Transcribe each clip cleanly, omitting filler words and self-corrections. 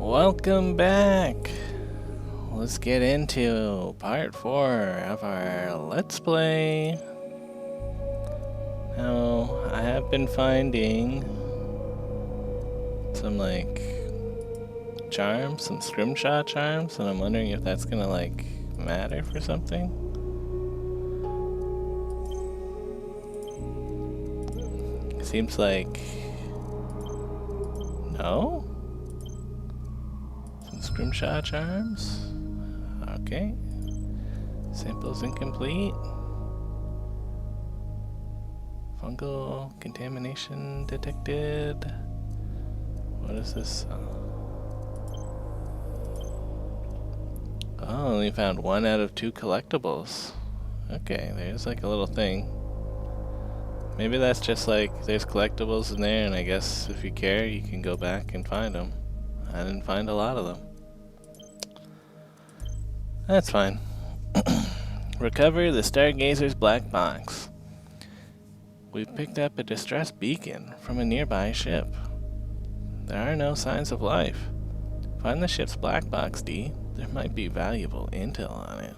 Welcome back. Let's get into part 4 of our Let's Play. Now, I have been finding some charms, some scrimshaw charms, and I'm wondering if that's gonna matter for something. Seems like no? Some scrimshaw charms? Okay. Samples incomplete. Fungal contamination detected. What is this? Oh, only found 1 out of 2 collectibles. Okay, there's a little thing. Maybe that's just there's collectibles in there, and I guess if you care, you can go back and find them. I didn't find a lot of them. That's fine. Recover the Stargazer's black box. We've picked up a distress beacon from a nearby ship. There are no signs of life. Find the ship's black box, D. There might be valuable intel on it.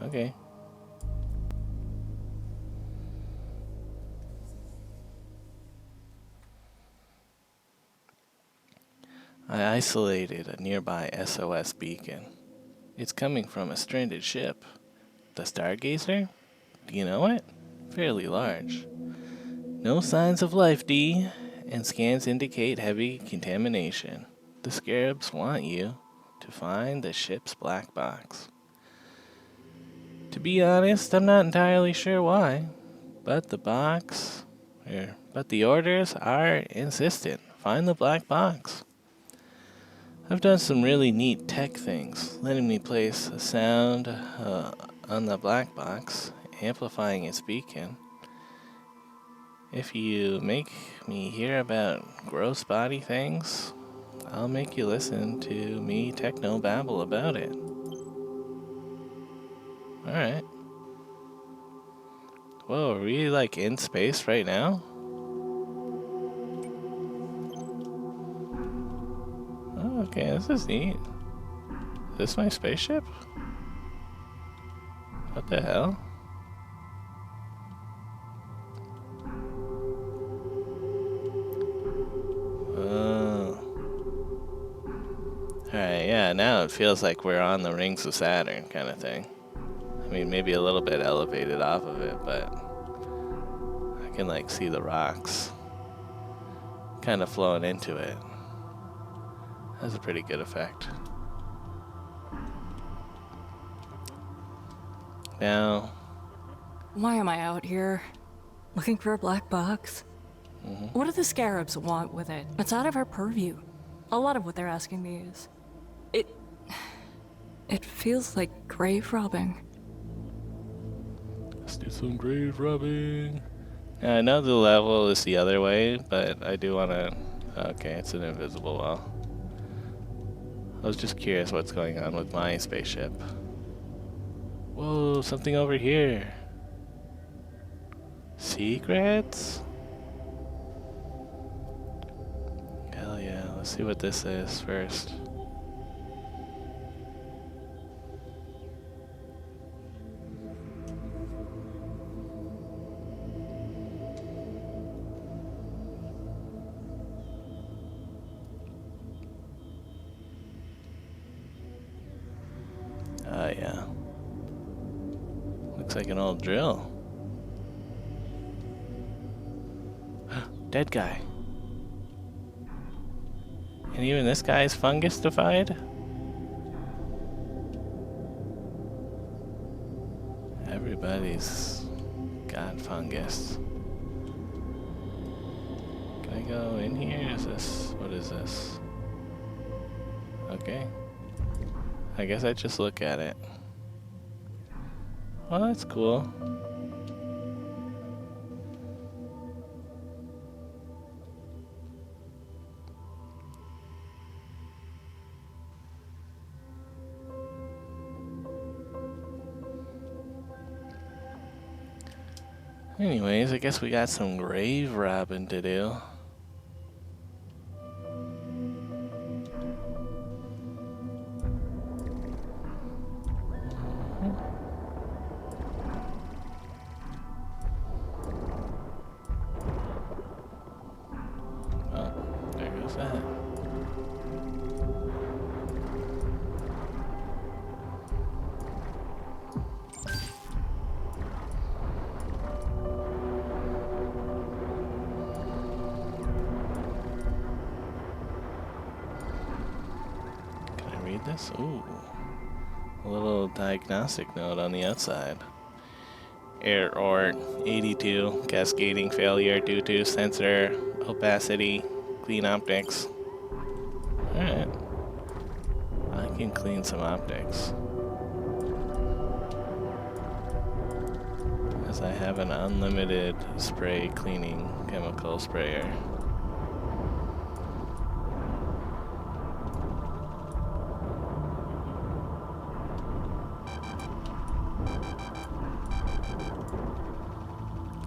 Okay. I isolated a nearby SOS beacon. It's coming from a stranded ship. The Stargazer? Do you know it? Fairly large. No signs of life, D, and scans indicate heavy contamination. The Scarabs want you to find the ship's black box. To be honest, I'm not entirely sure why, but the orders are insistent. Find the black box. I've done some really neat tech things, letting me place a sound on the black box, amplifying its beacon. If you make me hear about gross body things, I'll make you listen to me techno-babble about it. Alright. Whoa, are we in space right now? Oh, okay, this is neat. Is this my spaceship? What the hell? Alright, yeah, now it feels like we're on the rings of Saturn kind of thing. I mean, maybe a little bit elevated off of it, but I can see the rocks kind of flowing into it. That's a pretty good effect. Now, why am I out here? Looking for a black box? What do the Scarabs want with it? It's out of our purview. A lot of what they're asking me is... It feels like grave robbing. Let's do some grave robbing. Yeah, I know the level is the other way, but I do want to... Okay, it's an invisible wall. I was just curious what's going on with my spaceship. Whoa, something over here. Secrets? Hell yeah, let's see what this is first. Oh yeah. Looks like an old drill. Dead guy. And even this guy is fungus-defied? Everybody's got fungus. Can I go in here? What is this? Okay. I guess I just look at it. Well, that's cool. Anyways, I guess we got some grave robbing to do. What's that? Can I read this? Ooh. A little diagnostic note on the outside. Error 82, cascading failure due to sensor opacity, clean optics. Alright. I can clean some optics. As I have an unlimited spray cleaning chemical sprayer.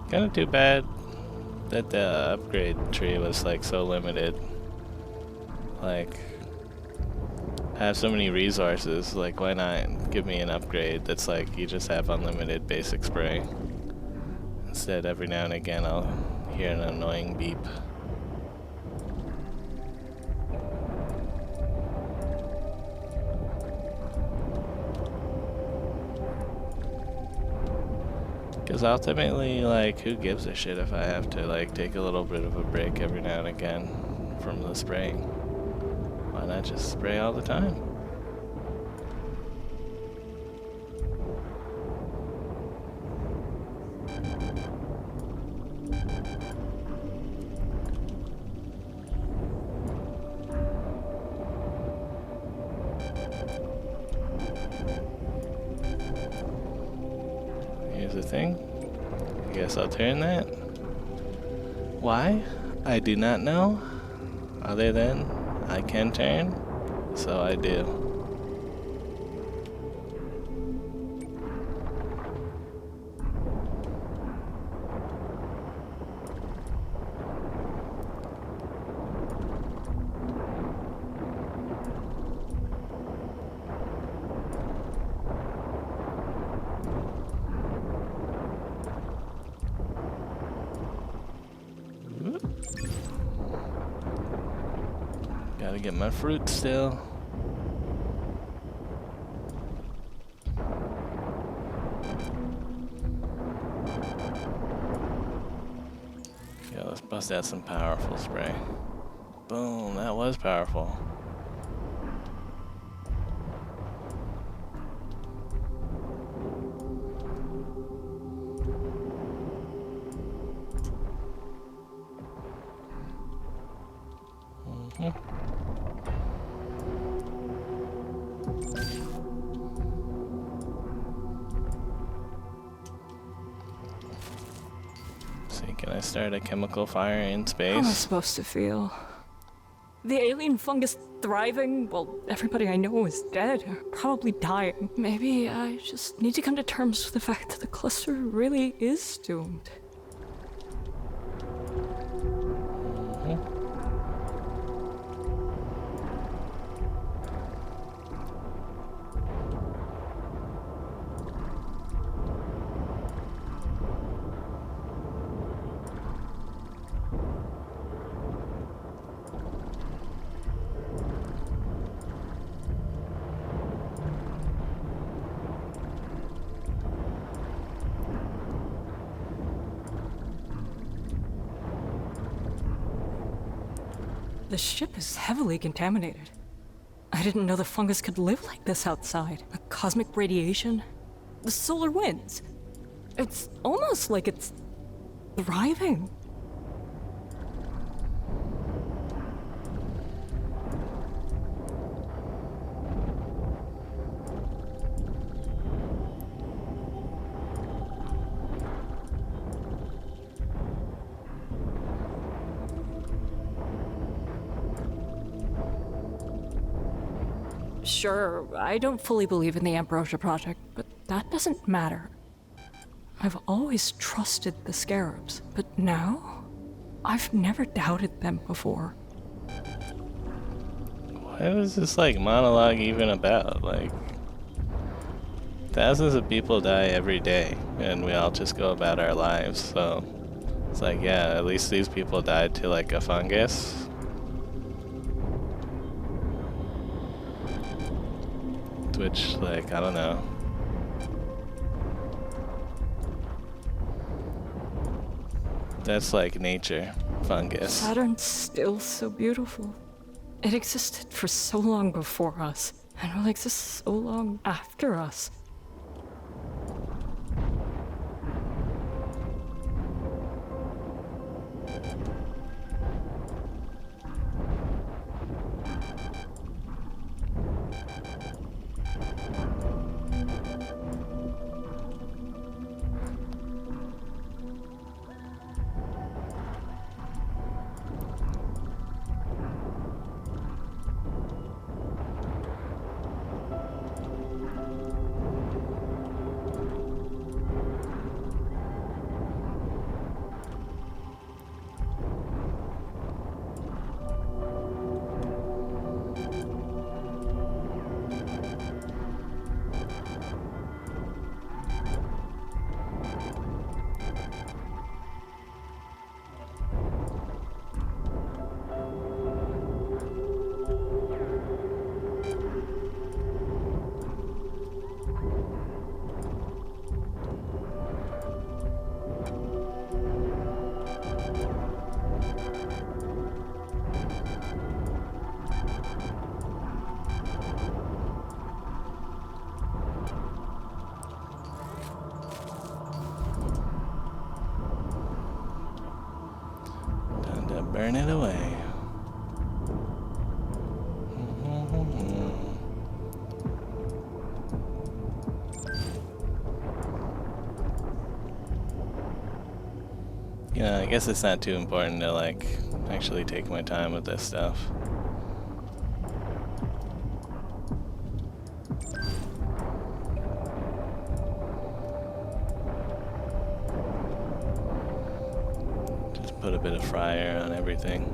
Kinda too bad that the upgrade tree was like so limited. Like, I have so many resources, like why not give me an upgrade that's like you just have unlimited basic spray. Instead, every now and again I'll hear an annoying beep. Because ultimately, like, who gives a shit if I have to, like, take a little bit of a break every now and again from the spraying? Why not just spray all the time? Here's the thing. I guess I'll turn that. Why? I do not know. Other than I can turn, so I do. Gotta get my fruit still. Yeah, let's bust out some powerful spray. Boom, that was powerful. See, can I start a chemical fire in How am I space? supposed to feel? The alien fungus thriving while everybody I know is dead, or probably dying. Maybe I just need to come to terms with the fact that the cluster really is doomed. The ship is heavily contaminated. I didn't know the fungus could live like this outside. The cosmic radiation, the solar winds. It's almost like it's thriving. Sure, I don't fully believe in the Ambrosia Project, but that doesn't matter. I've always trusted the Scarabs, but now I've never doubted them before. What is this like monologue even about? Like, thousands of people die every day, and we all just go about our lives. So it's like, yeah, at least these people died to like a fungus. which, like, I don't know. That's like nature. Fungus. Saturn's still so beautiful. It existed for so long before us, and will exist so long after us. Time to burn it away. Yeah, I guess it's not too important to, like, actually take my time with this stuff. Just put a bit of fryer on everything.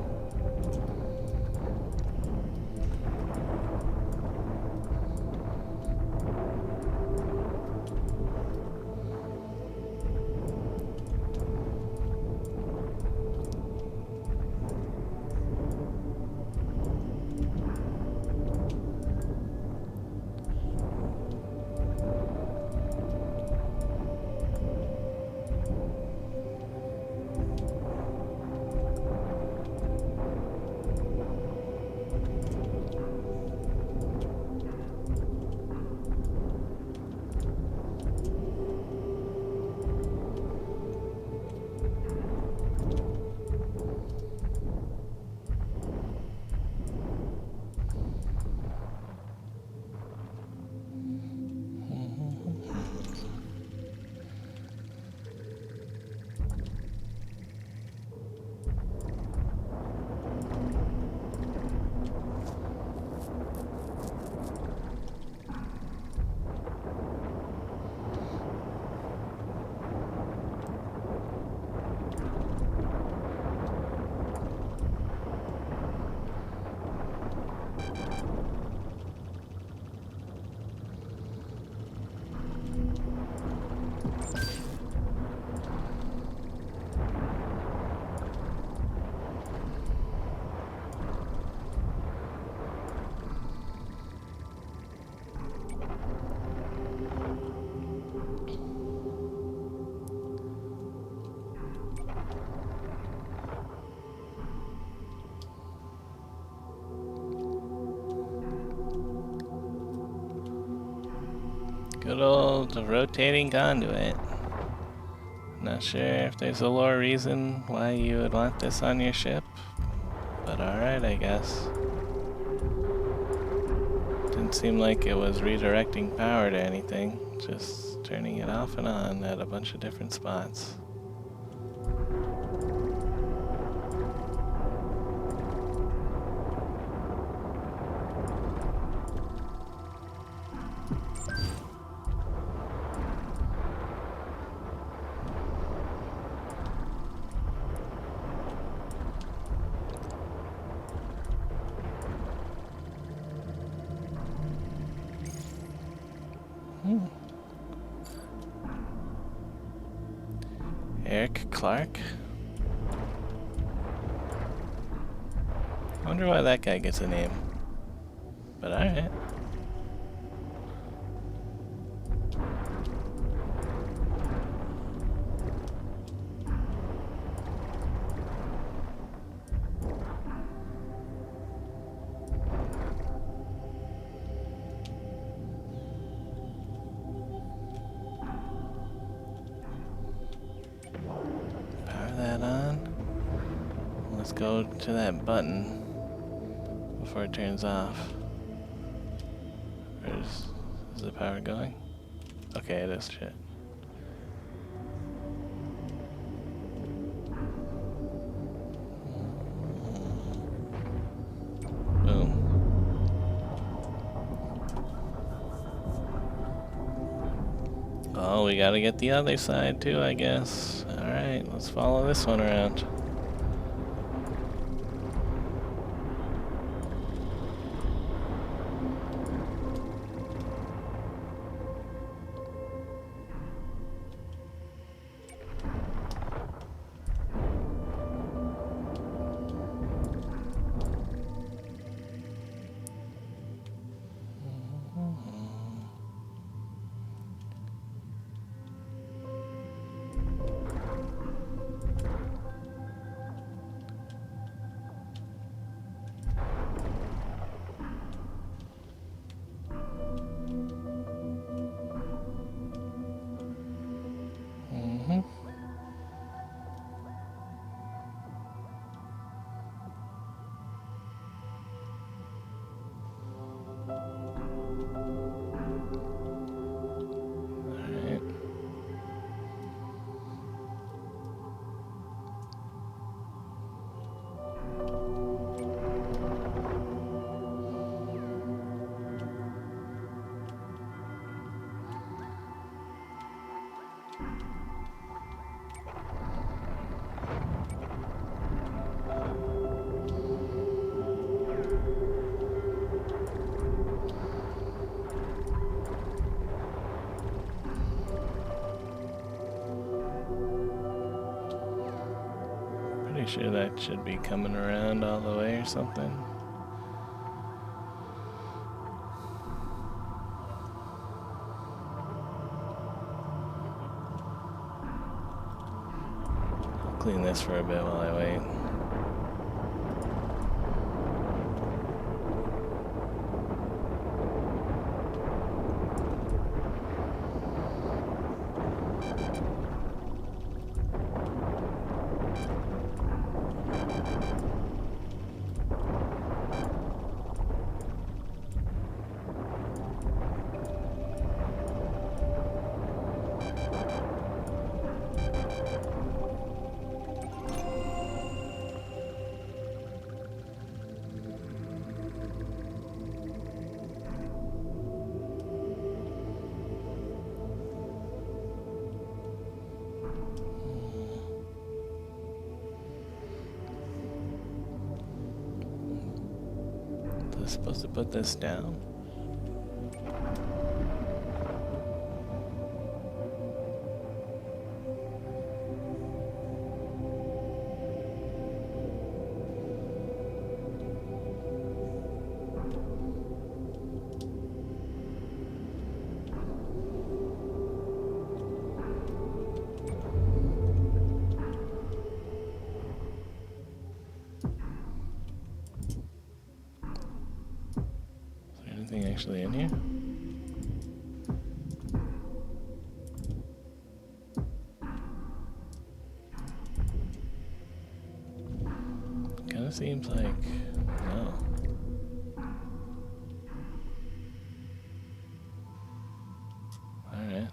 Good old rotating conduit. Not sure if there's a lore reason why you would want this on your ship, but alright, I guess. Didn't seem like it was redirecting power to anything, just turning it off and on at a bunch of different spots. Eric Clark? I wonder why that guy gets a name. But alright. go to that button before it turns off. Or is the power going? Okay, it is. Shit. Boom. Oh, we gotta get the other side too, I guess. Alright, let's follow this one around. Pretty sure that should be coming around all the way or something. I'll clean this for a bit while I wait. Was I supposed to put this down? Anything actually in here? Kind of seems like no. All right.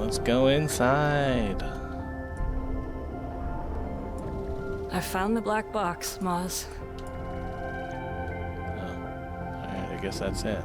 Let's go inside. I found the black box, Maz. Alright, I guess that's it.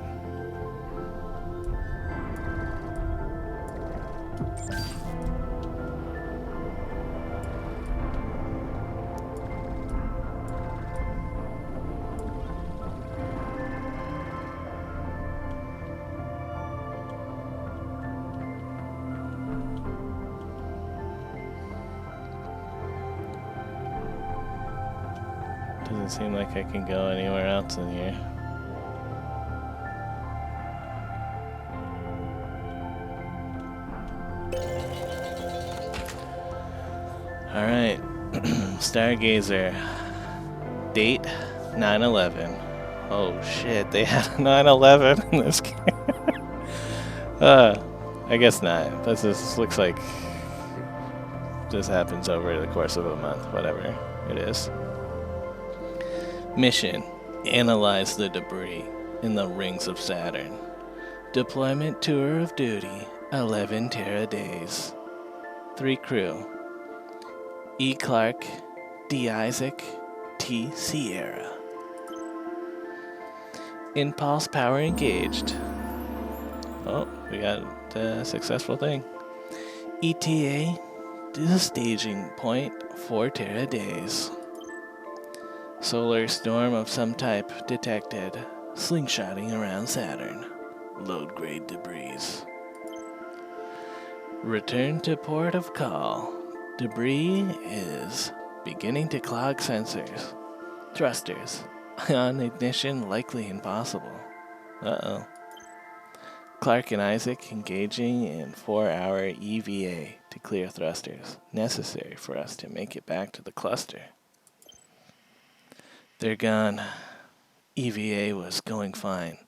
Doesn't seem like I can go anywhere else in here. Alright. Stargazer. Date 9/11. Oh shit, they had a 9/11 in this game. I guess not. This looks like this happens over the course of a month, whatever it is. Mission: analyze the debris in the rings of Saturn. Deployment tour of duty, 11 Terra days. 3 crew: E. Clark, D. Isaac, T. Sierra. Impulse power engaged. Oh, we got a successful thing. ETA to the staging point, 4 Terra days. Solar storm of some type detected, slingshotting around Saturn. Load grade debris. Return to port of call. Debris is beginning to clog sensors. Thrusters. On ignition likely impossible. Uh-oh. Clark and Isaac engaging in 4-hour EVA to clear thrusters, necessary for us to make it back to the cluster. They're gone. EVA was going fine.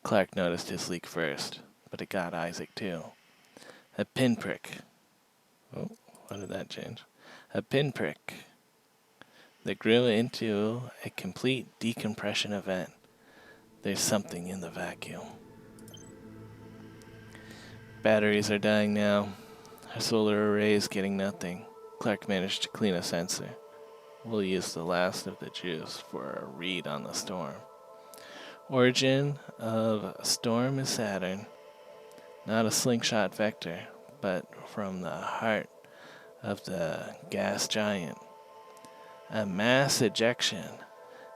Clark noticed his leak first, but it got Isaac too. A pinprick. Oh, what did that change? A pinprick that grew into a complete decompression event. There's something in the vacuum. Batteries are dying now. Our solar array is getting nothing. Clark managed to clean a sensor. We'll use the last of the juice for a read on the storm. Origin of storm is Saturn. Not a slingshot vector, but from the heart of the gas giant. A mass ejection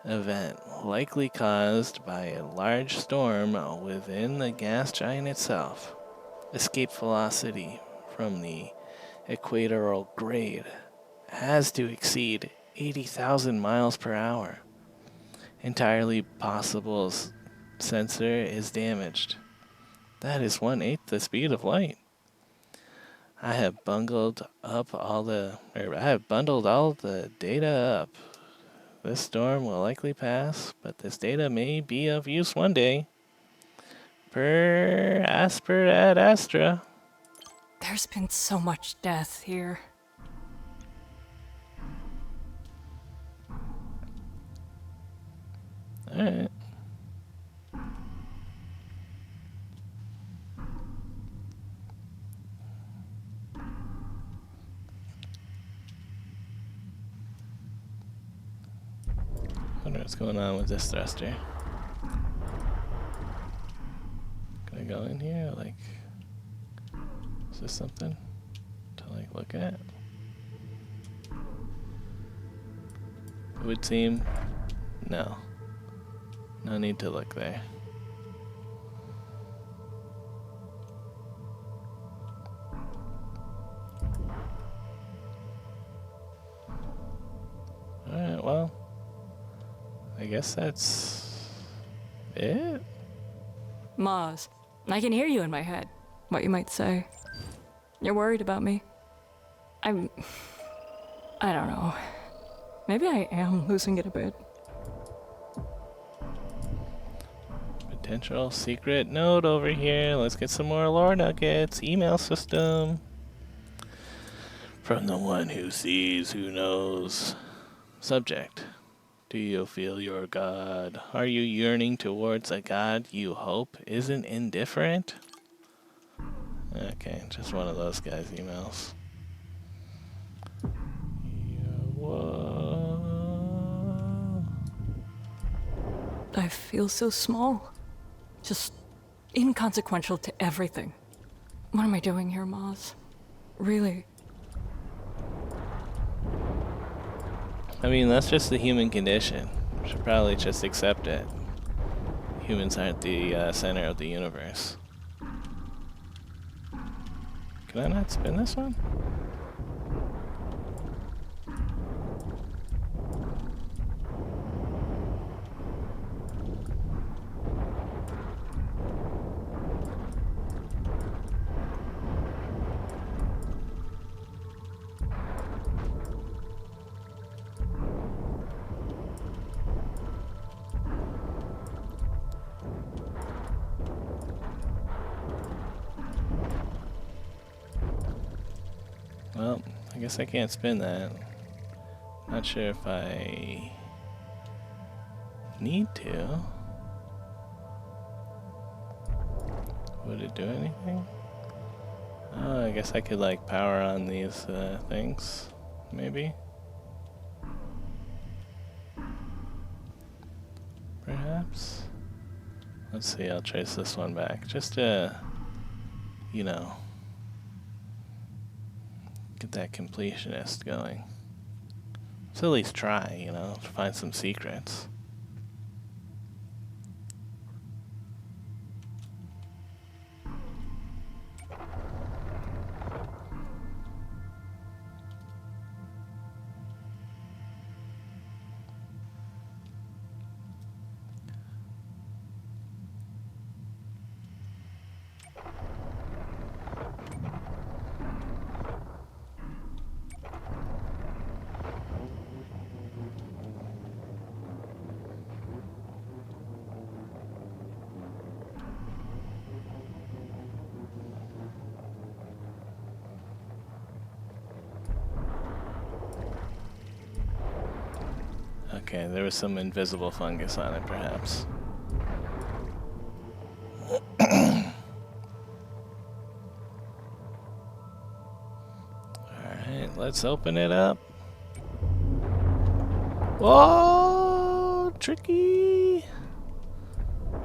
event likely caused by a large storm within the gas giant itself. Escape velocity from the equatorial grade has to exceed 80,000 miles per hour. Entirely possible sensor is damaged. That is 1/8 the speed of light. I have bundled all the data up. This storm will likely pass, but this data may be of use one day. Per Asper ad Astra. There's been so much death here. Alright. Wonder what's going on with this thruster. Can I go in here? Like, is this something to like look at? It would seem no. No need to look there. Alright, well, I guess that's it? Maz, I can hear you in my head. What you might say. You're worried about me. I don't know. Maybe I am losing it a bit. Potential secret node over here. Let's get some more lore nuggets. Email system. From the one who sees, who knows. Subject. Do you feel your God? Are you yearning towards a God you hope isn't indifferent? Okay, just one of those guys' emails. Whoa. I feel so small. Just inconsequential to everything. What am I doing here, Maz? Really? I mean, that's just the human condition. Should probably just accept it. Humans aren't the center of the universe. Can I not spin this one? Well, I guess I can't spin that. Not sure if I need to. Would it do anything? Oh, I guess I could like power on these things, maybe? Perhaps? Let's see, I'll trace this one back. Just to, you know, get that completionist going. Let's at least try, you know, to find some secrets. Okay, there was some invisible fungus on it, perhaps. Alright, let's open it up. Whoa! Tricky!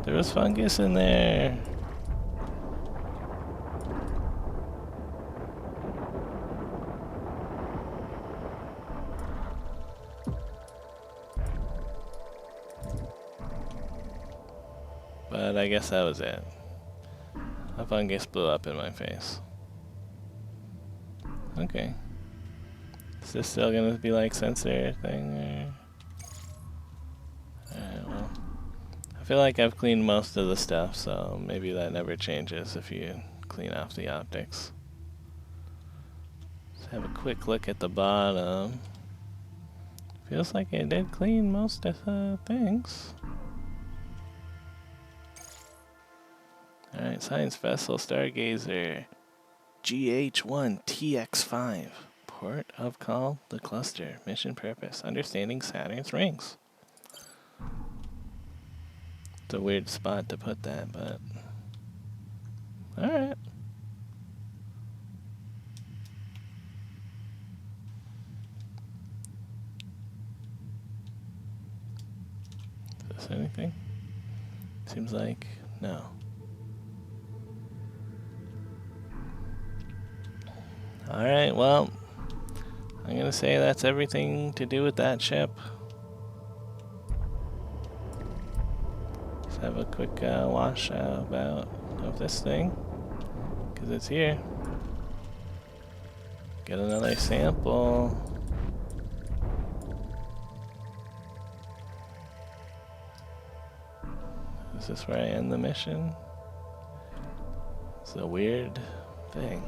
There was fungus in there. But I guess that was it. A fungus blew up in my face. Okay. Is this still gonna be like sensor thing or? Alright, well. I feel like I've cleaned most of the stuff, so maybe that never changes if you clean off the optics. Let's have a quick look at the bottom. Feels like it did clean most of the things. Alright, science vessel stargazer GH1TX5. Port of call, the cluster. Mission purpose, understanding Saturn's rings. It's a weird spot to put that, but alright. Is this anything? Seems like no. Alright, well, I'm gonna say that's everything to do with that ship. Let's have a quick wash about of this thing, because it's here. Get another sample. Is this where I end the mission? It's a weird thing.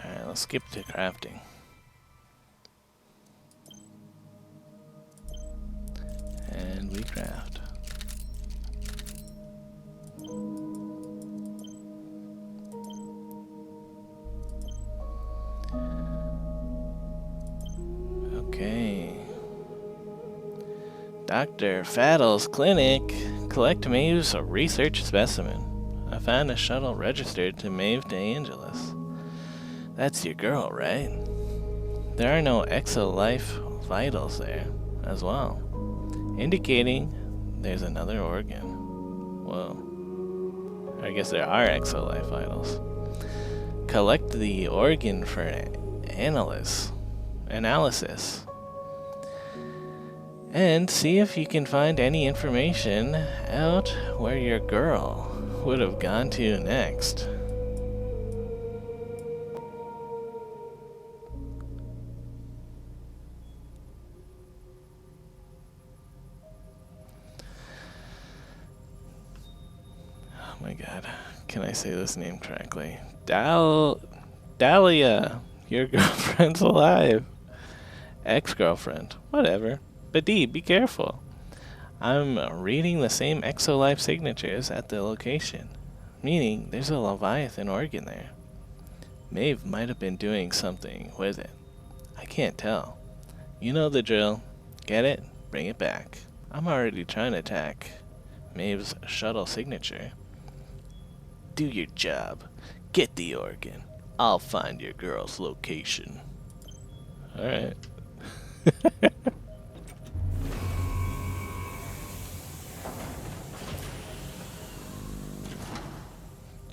Alright, let's skip to crafting. Craft. Okay. Dr. Faddle's clinic. Collect Maeve's research specimen. I found a shuttle registered to Maeve De Angelis. That's your girl, right? There are no exo-life vitals there as well, indicating there's another organ. Whoa. I guess there are exo-life vitals. Collect the organ for analysis. And see if you can find any information out where your girl would have gone to next. Oh my god, can I say this name correctly? Dahlia, your girlfriend's alive. Ex-girlfriend, whatever. But Dee, be careful. I'm reading the same exolife signatures at the location, meaning there's a Leviathan organ there. Maeve might have been doing something with it. I can't tell. You know the drill. Get it? Bring it back. I'm already trying to attack Maeve's shuttle signature. Do your job. Get the organ. I'll find your girl's location. Alright.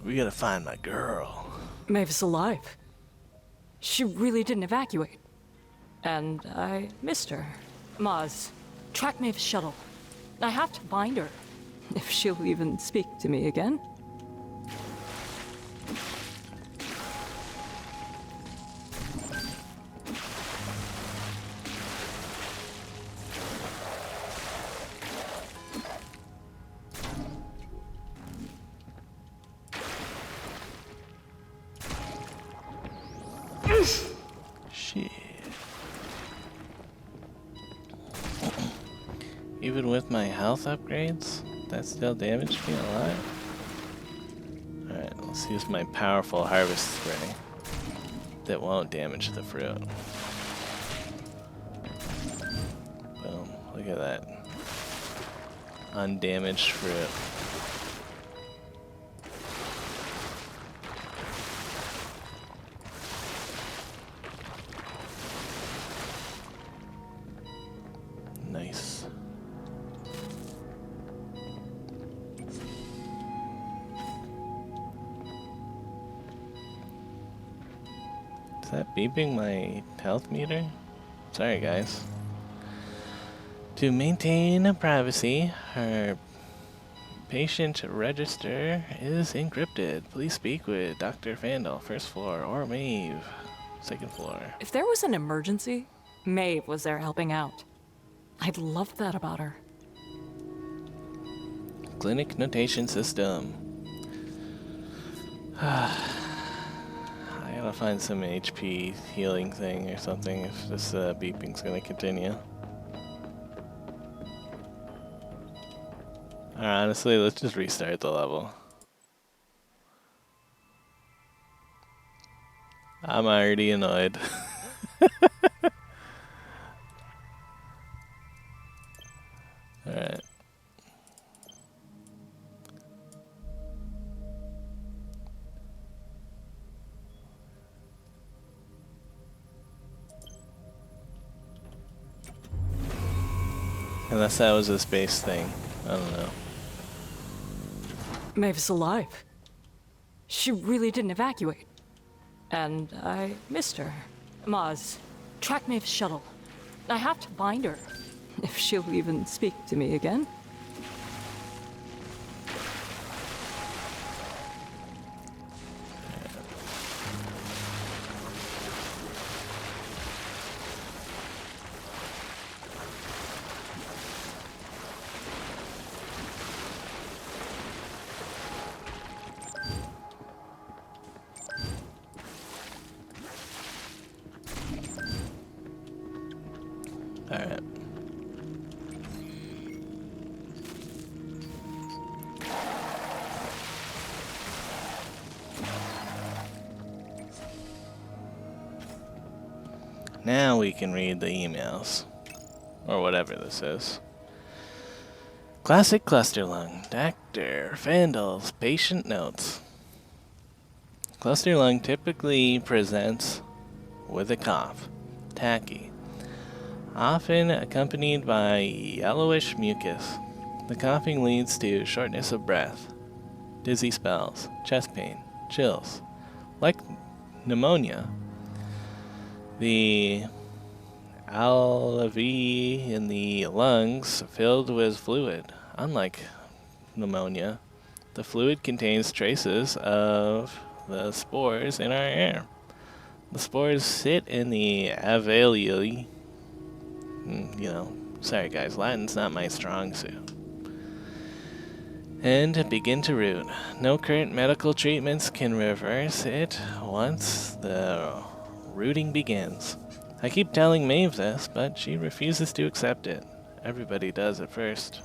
We gotta find my girl. Maeve's alive. She really didn't evacuate. And I missed her. Maz, track Maeve's shuttle. I have to find her. If she'll even speak to me again. Shit. Even with my health upgrades, that still damaged me a lot. Alright, let's use my powerful harvest spray that won't damage the fruit. Boom, look at that. Undamaged fruit. Nice. Is that beeping my health meter? Sorry, guys. To maintain privacy, her patient register is encrypted. Please speak with Dr. Fandel, first floor, or Maeve, second floor. If there was an emergency, Maeve was there helping out. I loved that about her. Clinic notation system. I gotta find some HP healing thing or something if this beeping's gonna continue. Honestly, let's just restart the level. I'm already annoyed. Alright. Unless that was a space thing. I don't know. Maeve's alive. She really didn't evacuate. And I missed her. Maz, track Maeve's shuttle. I have to find her. If she'll even speak to me again. Alright. Now we can read the emails. Or whatever this is. Classic cluster lung. Dr. Fandle's patient notes. Cluster lung typically presents with a cough, tacky, often accompanied by yellowish mucus. The coughing leads to shortness of breath, dizzy spells, chest pain, chills. Like pneumonia, the alveoli in the lungs filled with fluid. Unlike pneumonia, the fluid contains traces of the spores in our air. The spores sit in the alveoli. Sorry guys, Latin's not my strong suit. And begin to root. No current medical treatments can reverse it once the rooting begins. I keep telling Maeve this, but she refuses to accept it. Everybody does at first.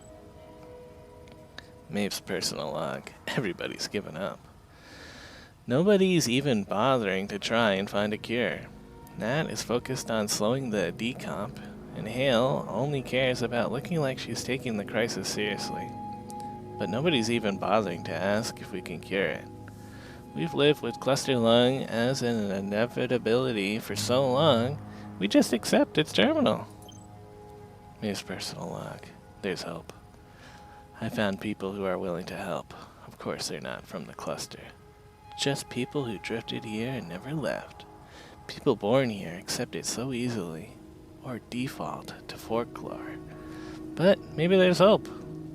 Maeve's personal log. Everybody's given up. Nobody's even bothering to try and find a cure. Nat is focused on slowing the decomp, and Hale only cares about looking like she's taking the crisis seriously. But nobody's even bothering to ask if we can cure it. We've lived with cluster lung as an inevitability for so long, we just accept it's terminal. Maeve's personal log. There's hope. I found people who are willing to help. Of course they're not from the cluster. Just people who drifted here and never left. People born here accept it so easily, or default to folklore. But maybe there's hope.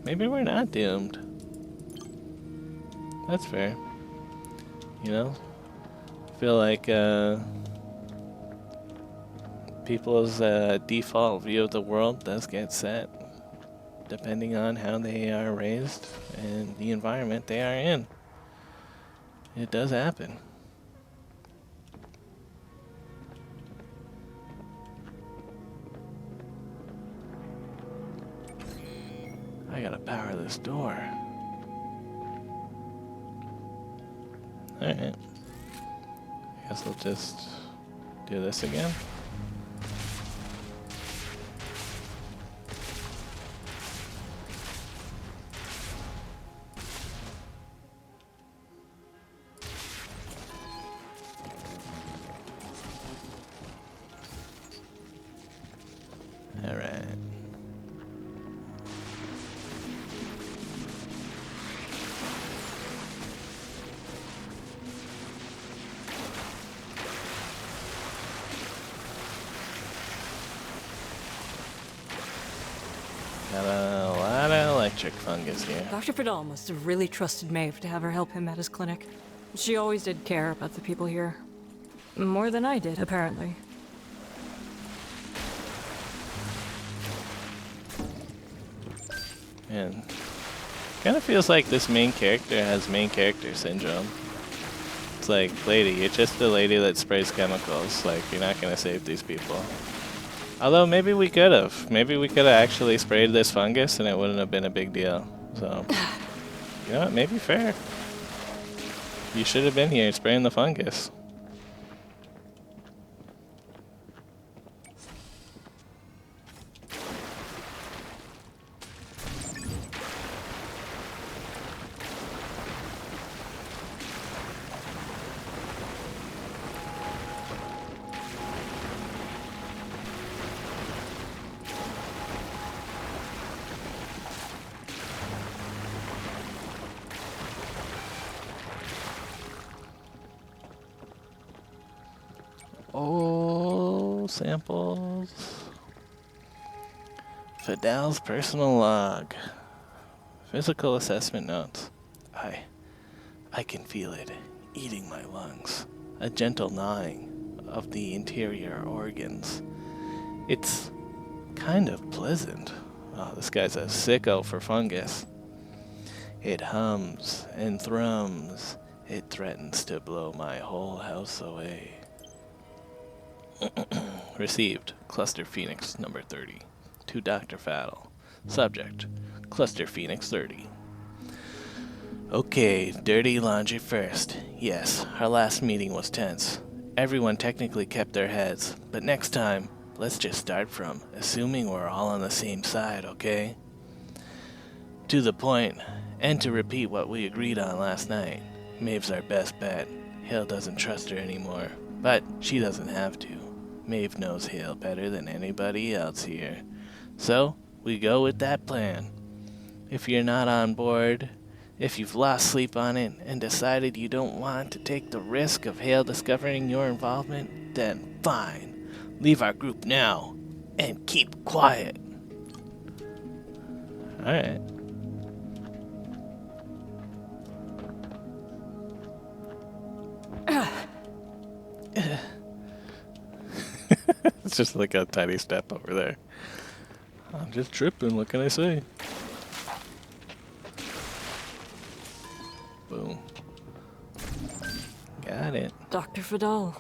Maybe we're not doomed. That's fair. I feel like people's default view of the world does get set depending on how they are raised and the environment they are in. It does happen. I gotta power this door. Alright. I guess we'll just do this again. Alright. Got a lot of electric fungus here. Dr. Fidel must have really trusted Maeve to have her help him at his clinic. She always did care about the people here. More than I did, apparently. Man, kind of feels like this main character has main character syndrome. It's like, lady, you're just the lady that sprays chemicals. Like, you're not gonna save these people. Although, maybe we could have. Maybe we could have actually sprayed this fungus and it wouldn't have been a big deal. So, you know what? Maybe fair. You should have been here spraying the fungus. Oh, samples. Fidel's personal log. Physical assessment notes. I can feel it eating my lungs. A gentle gnawing of the interior organs. It's kind of pleasant. Oh, this guy's a sicko for fungus. It hums and thrums. It threatens to blow my whole house away. Received. Cluster Phoenix number 30. To Dr. Faddle. Subject. Cluster Phoenix 30. Okay, dirty laundry first. Yes, our last meeting was tense. everyone technically kept their heads, but next time, let's just start from assuming we're all on the same side, okay? To the point, and to repeat what we agreed on last night, Maeve's our best bet. Hale doesn't trust her anymore, but she doesn't have to. Maeve knows Hale better than anybody else here. So, we go with that plan. If you're not on board, if you've lost sleep on it and decided you don't want to take the risk of Hale discovering your involvement, then fine. Leave our group now and keep quiet. Alright. It's just like a tiny step over there. I'm just tripping, what can I say? Boom. Got it. Dr. Vidal.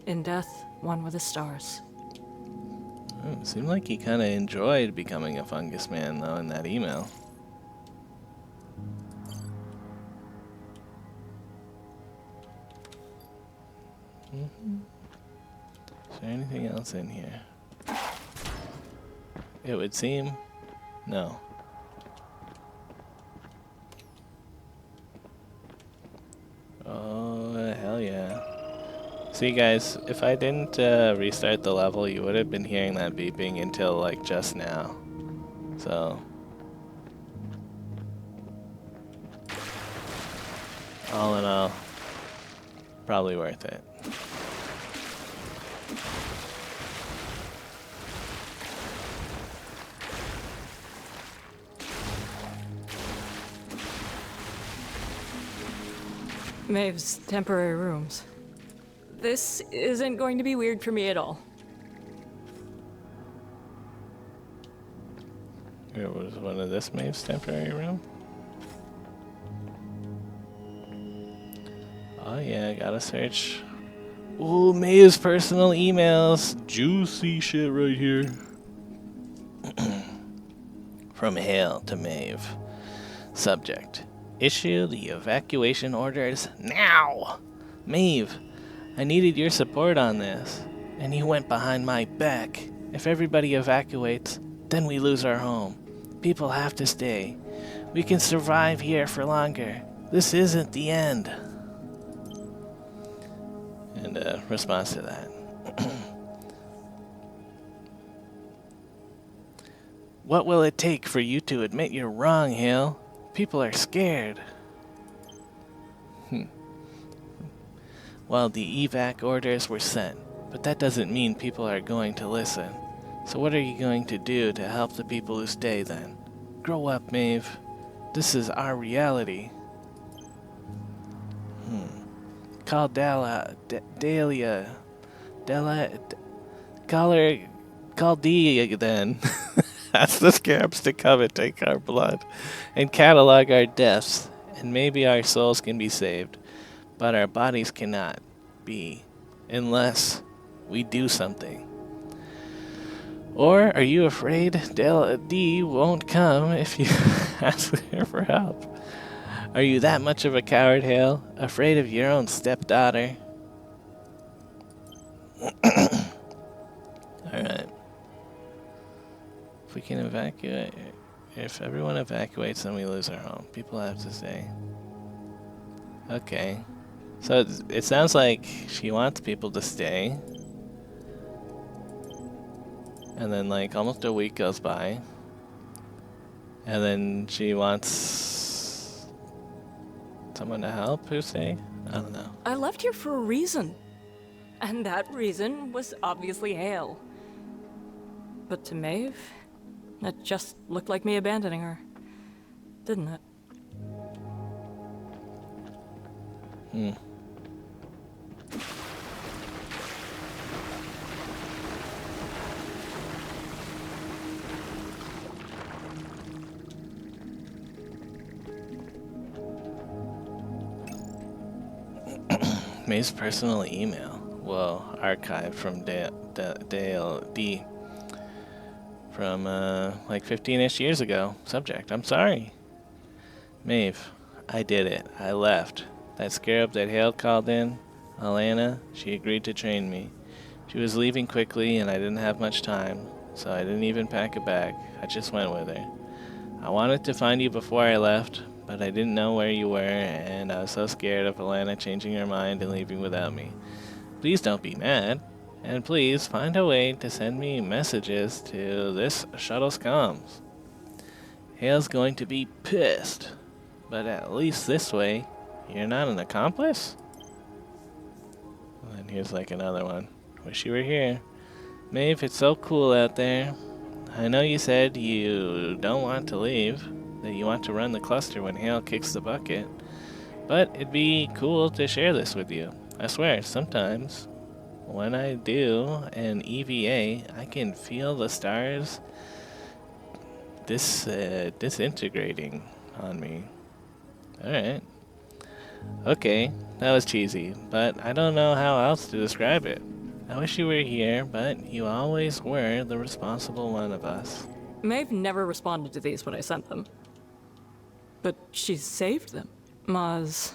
In death, one with the stars. Oh, it seemed like he kind of enjoyed becoming a fungus man, though, in that email. Is there anything else in here? It would seem. No. Oh, hell yeah. See, guys, if I didn't restart the level, you would have been hearing that beeping until, like, just now. So. All in all, probably worth it. Maeve's temporary rooms. This isn't going to be weird for me at all. It was one of this Maeve's temporary room. Oh yeah, gotta search. Ooh, Maeve's personal emails. Juicy shit right here. From Hale to Maeve. Subject. Issue the evacuation orders now. Maeve, I needed your support on this, and you went behind my back. If everybody evacuates, then we lose our home. People have to stay. We can survive here for longer. This isn't the end. And response to that. What will it take for you to admit you're wrong, Hale? People are scared. Well, the evac orders were sent, but that doesn't mean people are going to listen. So what are you going to do to help the people who stay then? Grow up, Maeve. This is our reality. Call Dahlia. Call D then. Ask the scarabs to come and take our blood, and catalog our deaths, and maybe our souls can be saved, but our bodies cannot be, unless we do something. Or are you afraid D won't come if you ask her for help? Are you that much of a coward, Hale? Afraid of your own stepdaughter? Alright. If we can evacuate, if everyone evacuates, then we lose our home. People have to stay. Okay. So it sounds like she wants people to stay. And then like almost a week goes by. And then she wants someone to help who stay? I don't know. I left here for a reason. And that reason was obviously Hale. But to Maeve, that just looked like me abandoning her. Didn't it? Maeve's personal email. Whoa, archived from Dale D. From like 15-ish years ago. Subject, I'm sorry. Maeve, I did it. I left. That scarab that Hale called in, Alana, she agreed to train me. She was leaving quickly and I didn't have much time, so I didn't even pack a bag. I just went with her. I wanted to find you before I left, but I didn't know where you were, and I was so scared of Alana changing her mind and leaving without me. Please don't be mad, and please find a way to send me messages to this shuttle's comms. Hale's going to be pissed, but at least this way, you're not an accomplice? And here's like another one. Wish you were here. Maeve, it's so cool out there. I know you said you don't want to leave, that you want to run the cluster when Hale kicks the bucket, but it'd be cool to share this with you. I swear, sometimes, when I do an EVA, I can feel the stars disintegrating on me. Alright. Okay, that was cheesy, but I don't know how else to describe it. I wish you were here, but you always were the responsible one of us. Maeve never responded to these when I sent them. But she saved them. Maz,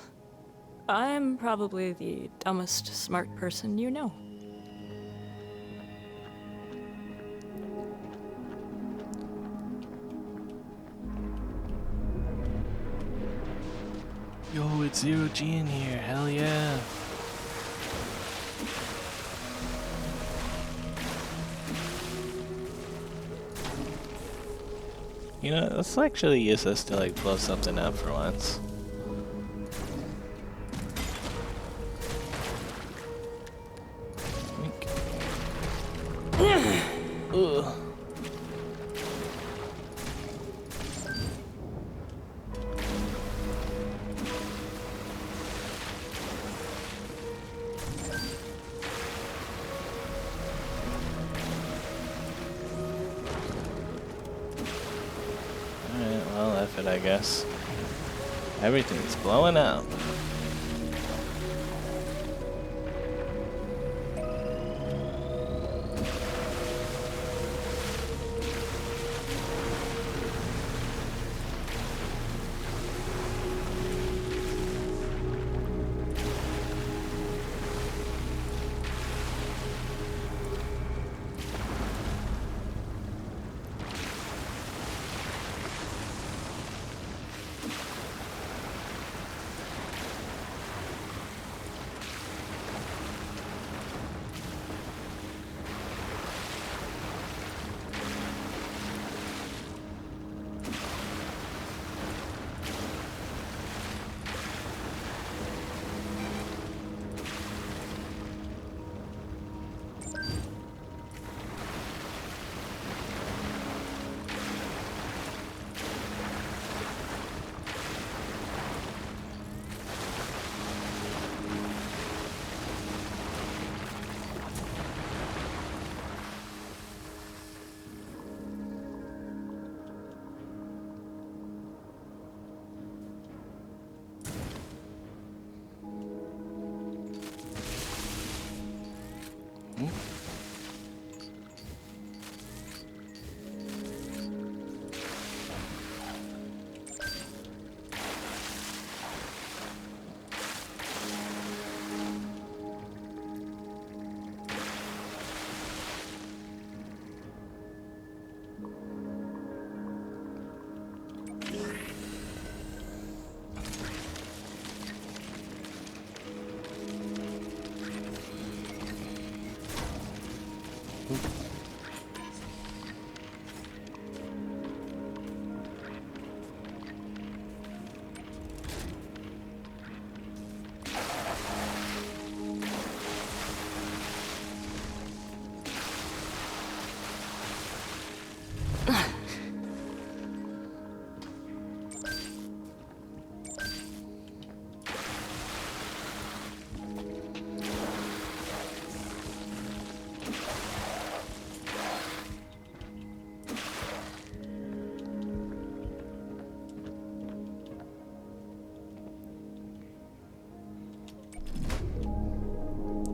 I'm probably the dumbest smart person you know. Yo, it's Zero G in here, hell yeah. You know, let's actually use this to like blow something up for once. Ugh. Alright, well, F it, I guess. Everything's blowing up.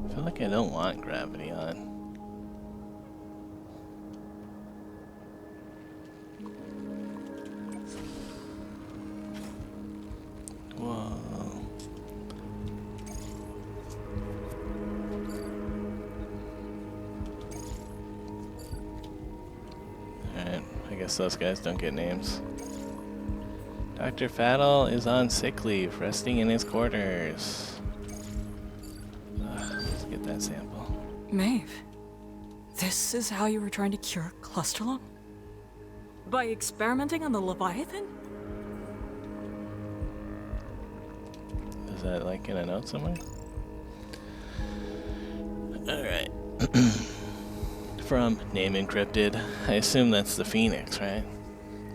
I feel like I don't want gravity on. Whoa. I guess those guys don't get names. Dr. Faddle is on sick leave, resting in his quarters. Let's get that sample. Maeve, this is how you were trying to cure cluster lung? By experimenting on the Leviathan? Is that like in a note somewhere? Alright. From name encrypted. I assume that's the Phoenix, right?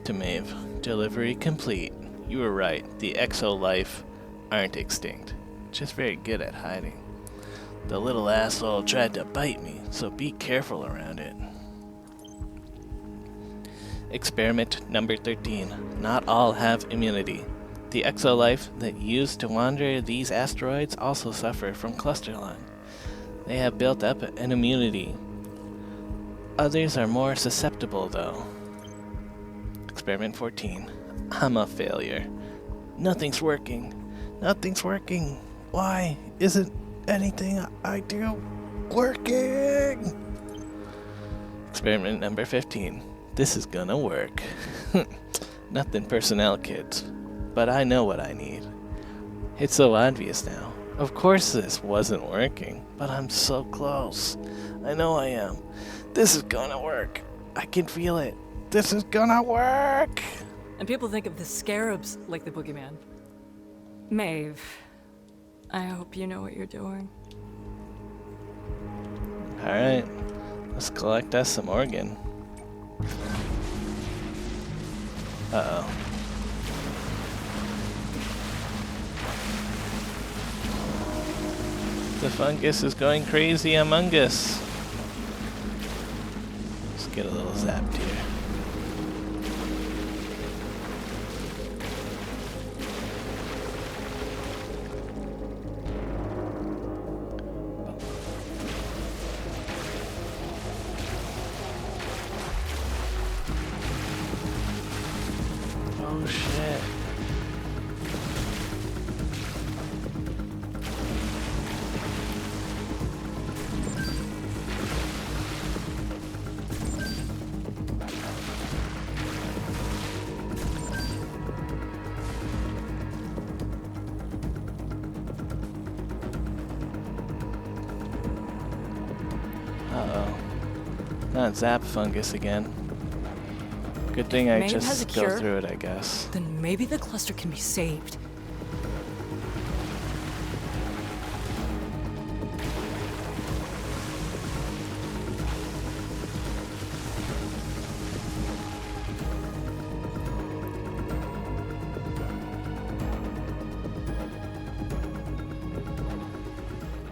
To Maeve. Delivery complete. You were right. The exo-life aren't extinct. Just very good at hiding. The little asshole tried to bite me, so be careful around it. Experiment number 13. Not all have immunity. The exo-life that used to wander these asteroids also suffer from cluster lung. They have built up an immunity. Others are more susceptible, though. Experiment 14. I'm a failure. Nothing's working. Nothing's working. Why isn't anything I do working? Experiment number 15. This is gonna work. Nothing personnel, kids. But I know what I need. It's so obvious now. Of course this wasn't working, but I'm so close. I know I am. This is gonna work. I can feel it. This is gonna work! And people think of the scarabs like the boogeyman. Maeve, I hope you know what you're doing. Alright, let's collect us some organ. Uh-oh. The fungus is going crazy among us. Let's get a little zapped here. Oh shit. Uh-oh. Not zap fungus again. Good thing I Maeve has a just go cure. through it, I guess. Then maybe the cluster can be saved.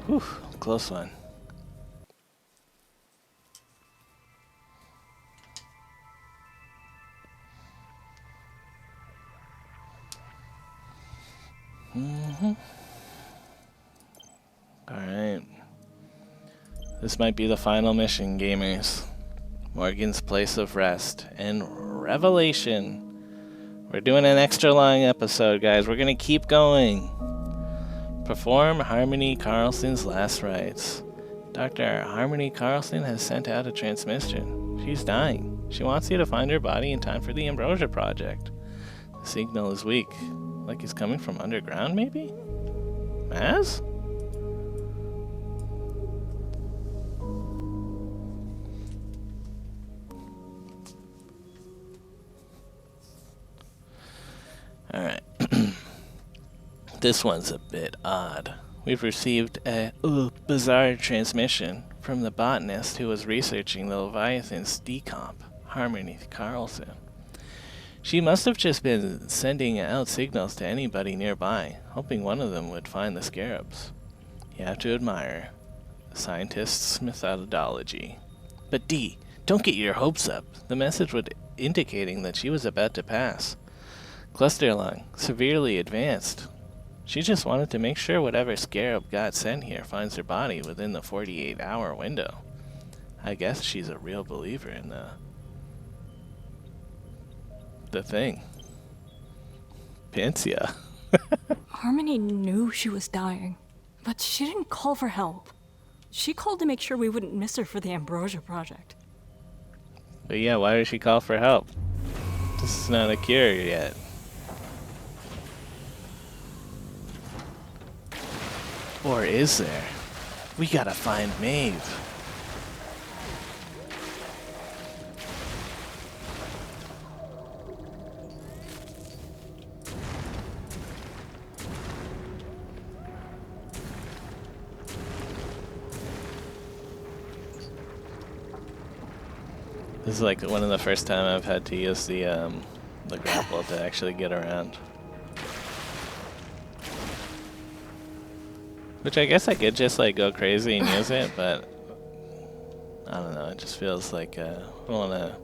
Whew, close one. Alright. This might be the final mission, gamers. Morgan's place of rest and revelation. We're doing an extra long episode, guys. We're gonna keep going. Perform Harmony Carlson's last rites. Dr. Harmony Carlson has sent out a transmission. She's dying. She wants you to find her body in time for the Ambrosia project. The signal is weak. Like it's coming from underground, maybe? Maz? Alright. This one's a bit odd. We've received a bizarre transmission from the botanist who was researching the Leviathan's decomp, Harmony Carlson. She must have just been sending out signals to anybody nearby, hoping one of them would find the scarabs. You have to admire the scientist's methodology. But D, don't get your hopes up. The message was indicating that she was about to pass. Cluster lung, severely advanced. She just wanted to make sure whatever scarab got sent here finds her body within the 48-hour window. I guess she's a real believer in the thing. Pincia. Harmony knew she was dying, but she didn't call for help. She called to make sure we wouldn't miss her for the Ambrosia project. But yeah, why did she call for help? This is not a cure yet. Or is there? We gotta find Maeve. This is like one of the first time I've had to use the grapple to actually get around. Which I guess I could just like go crazy and use it, but I don't know, it just feels like I don't want to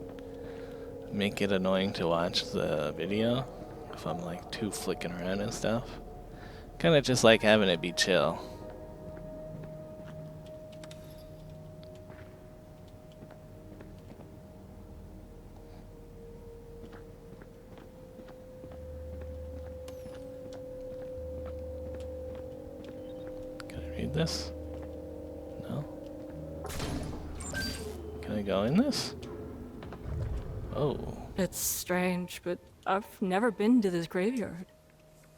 make it annoying to watch the video if I'm like too flicking around and stuff. Kind of just like having it be chill. This? No? Can I go in this? Oh. It's strange, but I've never been to this graveyard.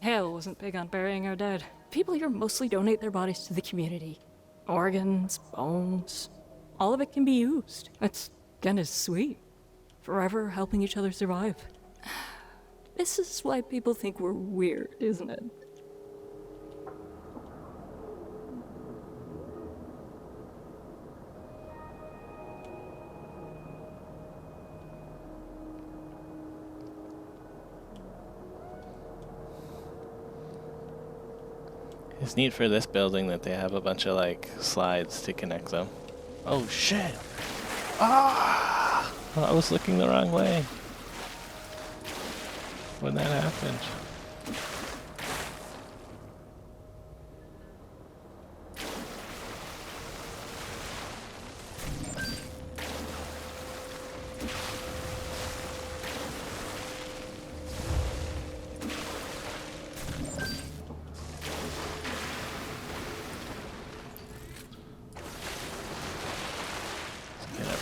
Hale wasn't big on burying her dead. People here mostly donate their bodies to the community. Organs, bones, all of it can be used. It's kinda sweet. Forever helping each other survive. This is why people think we're weird, isn't it? It's neat for this building that they have a bunch of like slides to connect them. Oh shit! Ah! Oh, I was looking the wrong way when that happened.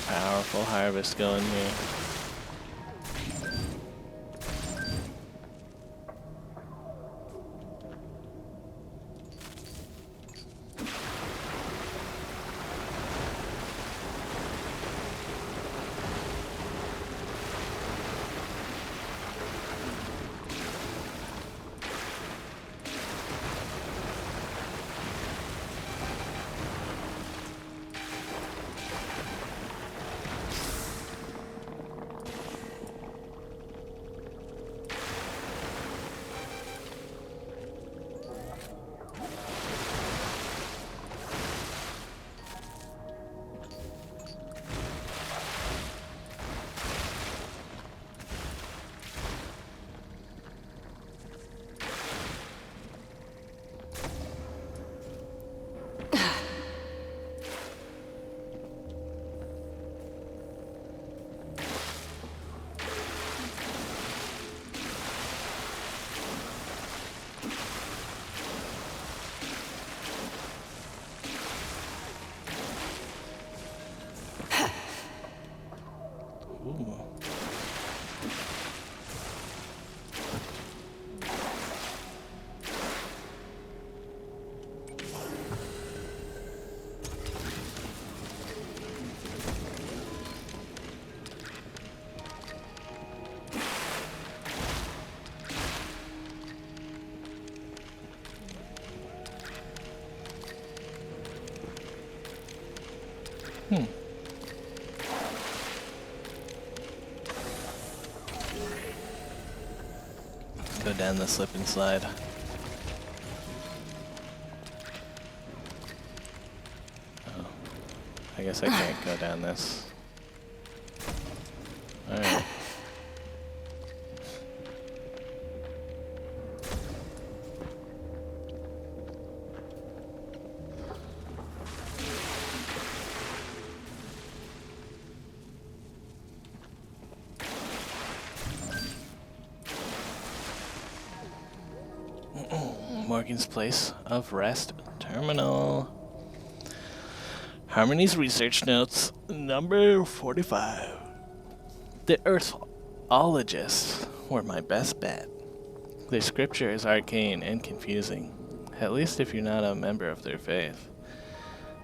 Powerful harvest going here. Go down the slip and slide. Oh, I guess I can't go down this. Alright. Morgan's Place of Rest Terminal. Harmony's research notes, number 45. The Earthologists were my best bet. Their scripture is arcane and confusing, at least if you're not a member of their faith.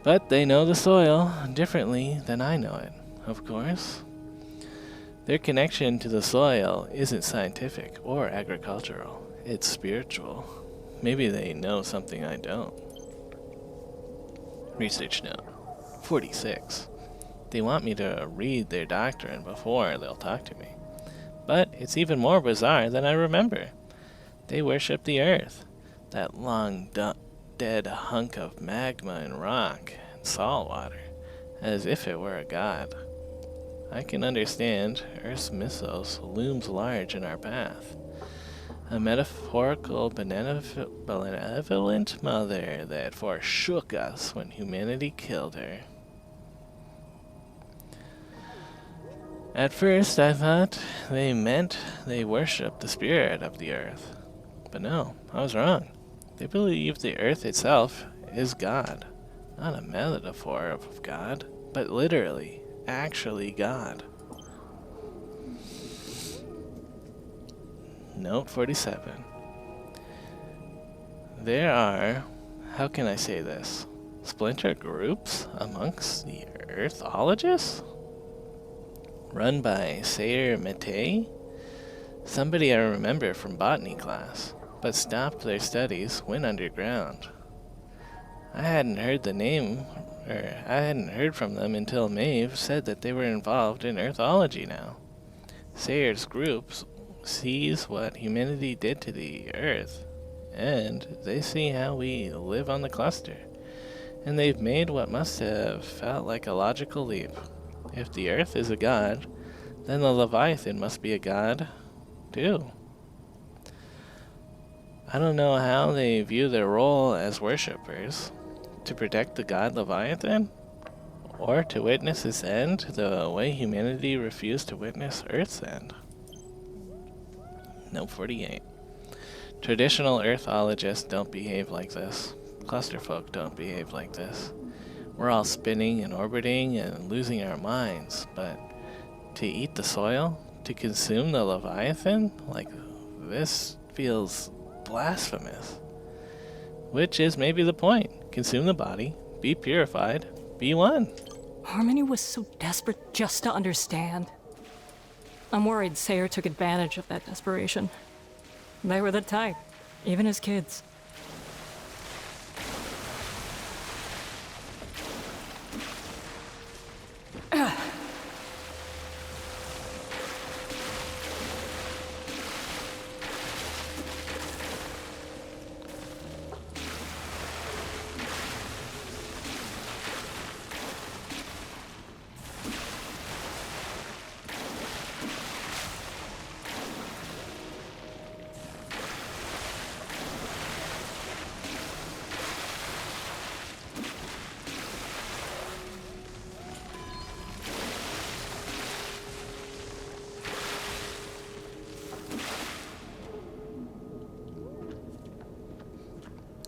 But they know the soil differently than I know it, of course. Their connection to the soil isn't scientific or agricultural, it's spiritual. Maybe they know something I don't. Research note 46. They want me to read their doctrine before they'll talk to me. But it's even more bizarre than I remember. They worship the earth, that long dead hunk of magma and rock and salt water, as if it were a god. I can understand Earth's mythos looms large in our path. A metaphorical benevolent mother that forsook us when humanity killed her. At first I thought they meant they worshiped the spirit of the earth. But no, I was wrong. They believe the earth itself is God. Not a metaphor of God, but literally, actually God. Note 47. There are, how can I say this, splinter groups amongst the Earthologists? Run by Sayer Mate? Somebody I remember from botany class, but stopped their studies, went underground. I hadn't heard from them until Maeve said that they were involved in Earthology now. Sayer's group sees what humanity did to the Earth, and they see how we live on the cluster, and they've made what must have felt like a logical leap. If the Earth is a god, then the Leviathan must be a god, too. I don't know how they view their role as worshippers. To protect the god Leviathan? Or to witness its end the way humanity refused to witness Earth's end? Note 48. Traditional Earthologists don't behave like this. Clusterfolk don't behave like this. We're all spinning and orbiting and losing our minds, but to eat the soil? To consume the Leviathan? Like, this feels blasphemous. Which is maybe the point. Consume the body, be purified, be one. Harmony was so desperate just to understand. I'm worried Sayer took advantage of that desperation. They were the type, even as kids.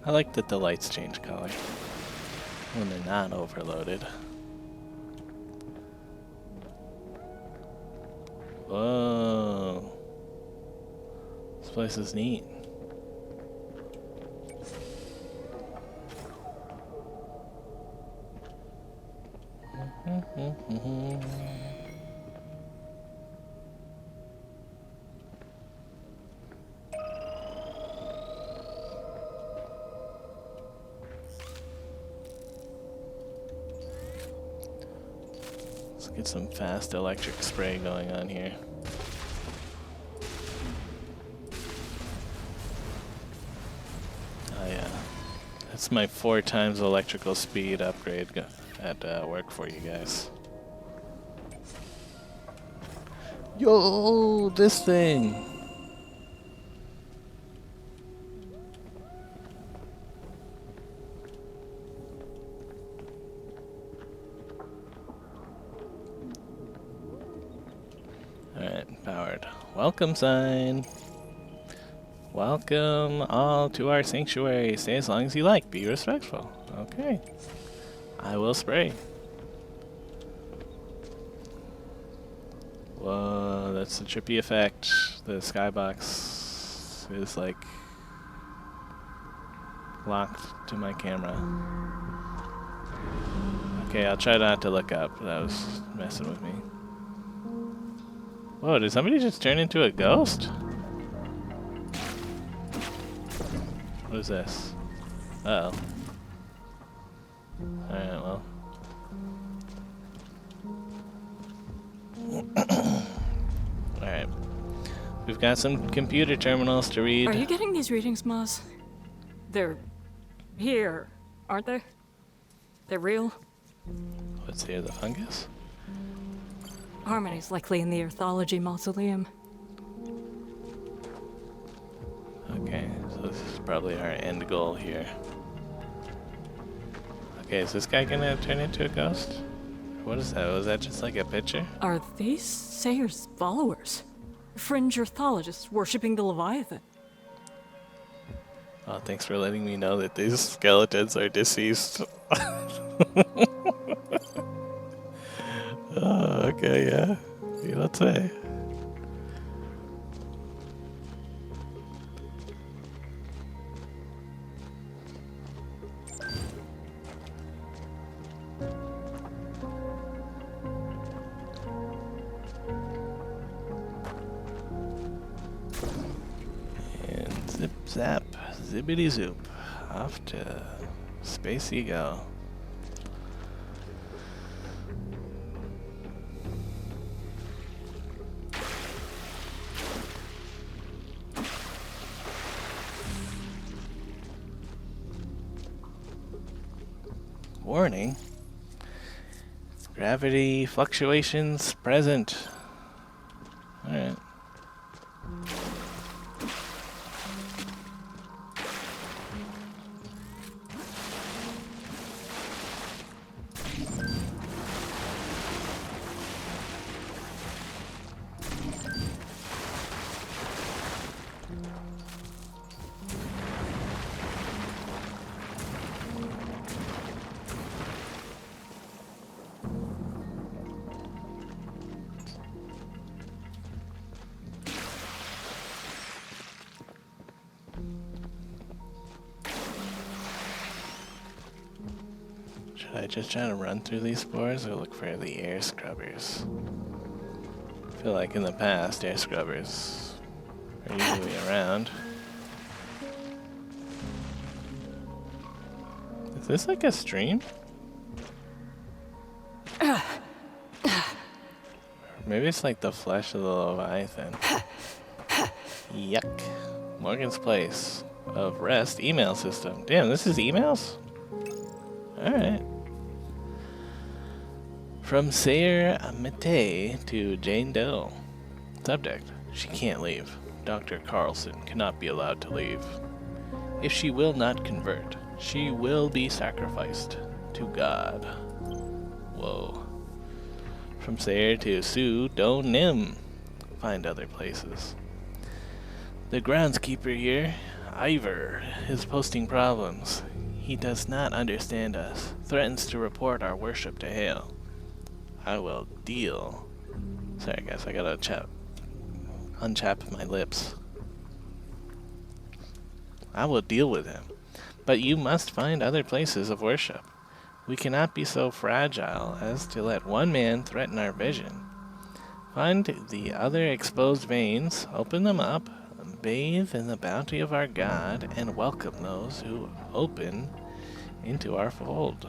I like that the lights change color when they're not overloaded. Whoa. This place is neat. Let's get some fast electric spray going on here. Oh yeah, that's my 4 times electrical speed upgrade at work for you guys. Yo, this thing! Alright, powered. Welcome sign! Welcome all to our sanctuary. Stay as long as you like. Be respectful. Okay. I will spray. Whoa. that's a trippy effect. The skybox is like locked to my camera. Okay, I'll try not to look up. That was messing with me. Whoa, did somebody just turn into a ghost? What is this? Uh-oh. Alright, well. Alright. We've got some computer terminals to read. Are you getting these readings, Maz? They're here, aren't they? They're real? What's here, the fungus? Harmony's likely in the Earthology Mausoleum. Okay, so this is probably our end goal here. Okay, is this guy gonna turn into a ghost? What is that? Was that just like a picture? Are these Sayer's followers? Fringe Earthologists worshipping the Leviathan? Oh, thanks for letting me know that these skeletons are deceased. Oh, okay, yeah. You don't say. And zip zap, zippity zoop, off to space you go. Warning. Gravity fluctuations present. Alright. Should I just try to run through these spores or look for the air scrubbers? I feel like in the past, air scrubbers are usually around. Is this like a stream? Maybe it's like the flesh of the Leviathan. Yuck. Morgan's Place of Rest email system. Damn, this is emails? Alright. From Sayer Mate to Jane Doe. Subject: she can't leave. Dr. Carlson cannot be allowed to leave. If she will not convert, she will be sacrificed to God. Whoa. From Sayer to Sue Do Nim. Find other places. The groundskeeper here, Ivor, is posting problems. He does not understand us. Threatens to report our worship to Hale. I will deal. Sorry guys, I gotta unchap my lips. I will deal with him. But you must find other places of worship. We cannot be so fragile as to let one man threaten our vision. Find the other exposed veins, open them up, bathe in the bounty of our God, and welcome those who open into our fold.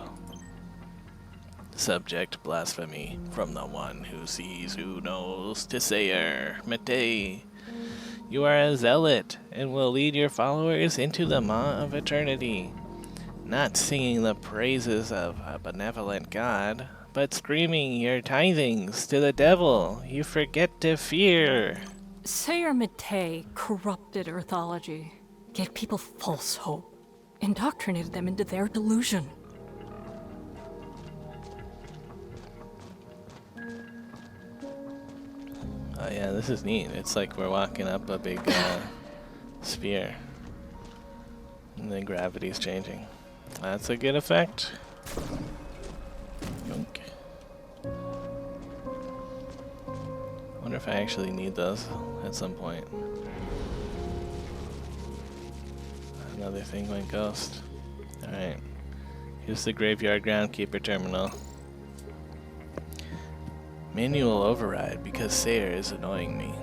Subject: blasphemy from the one who sees, who knows. To Sayer Mate, you are a zealot and will lead your followers into the maw of eternity, not singing the praises of a benevolent God, but screaming your tithings to the devil. You forget to fear. Sayer Mate corrupted Earthology, gave people false hope, indoctrinated them into their delusion. Oh yeah, this is neat. It's like we're walking up a big sphere. And the gravity's changing. That's a good effect. Yoink. Wonder if I actually need those at some point. Another thing went ghost. Alright. Here's the graveyard groundkeeper terminal. Manual override because Sayer is annoying me.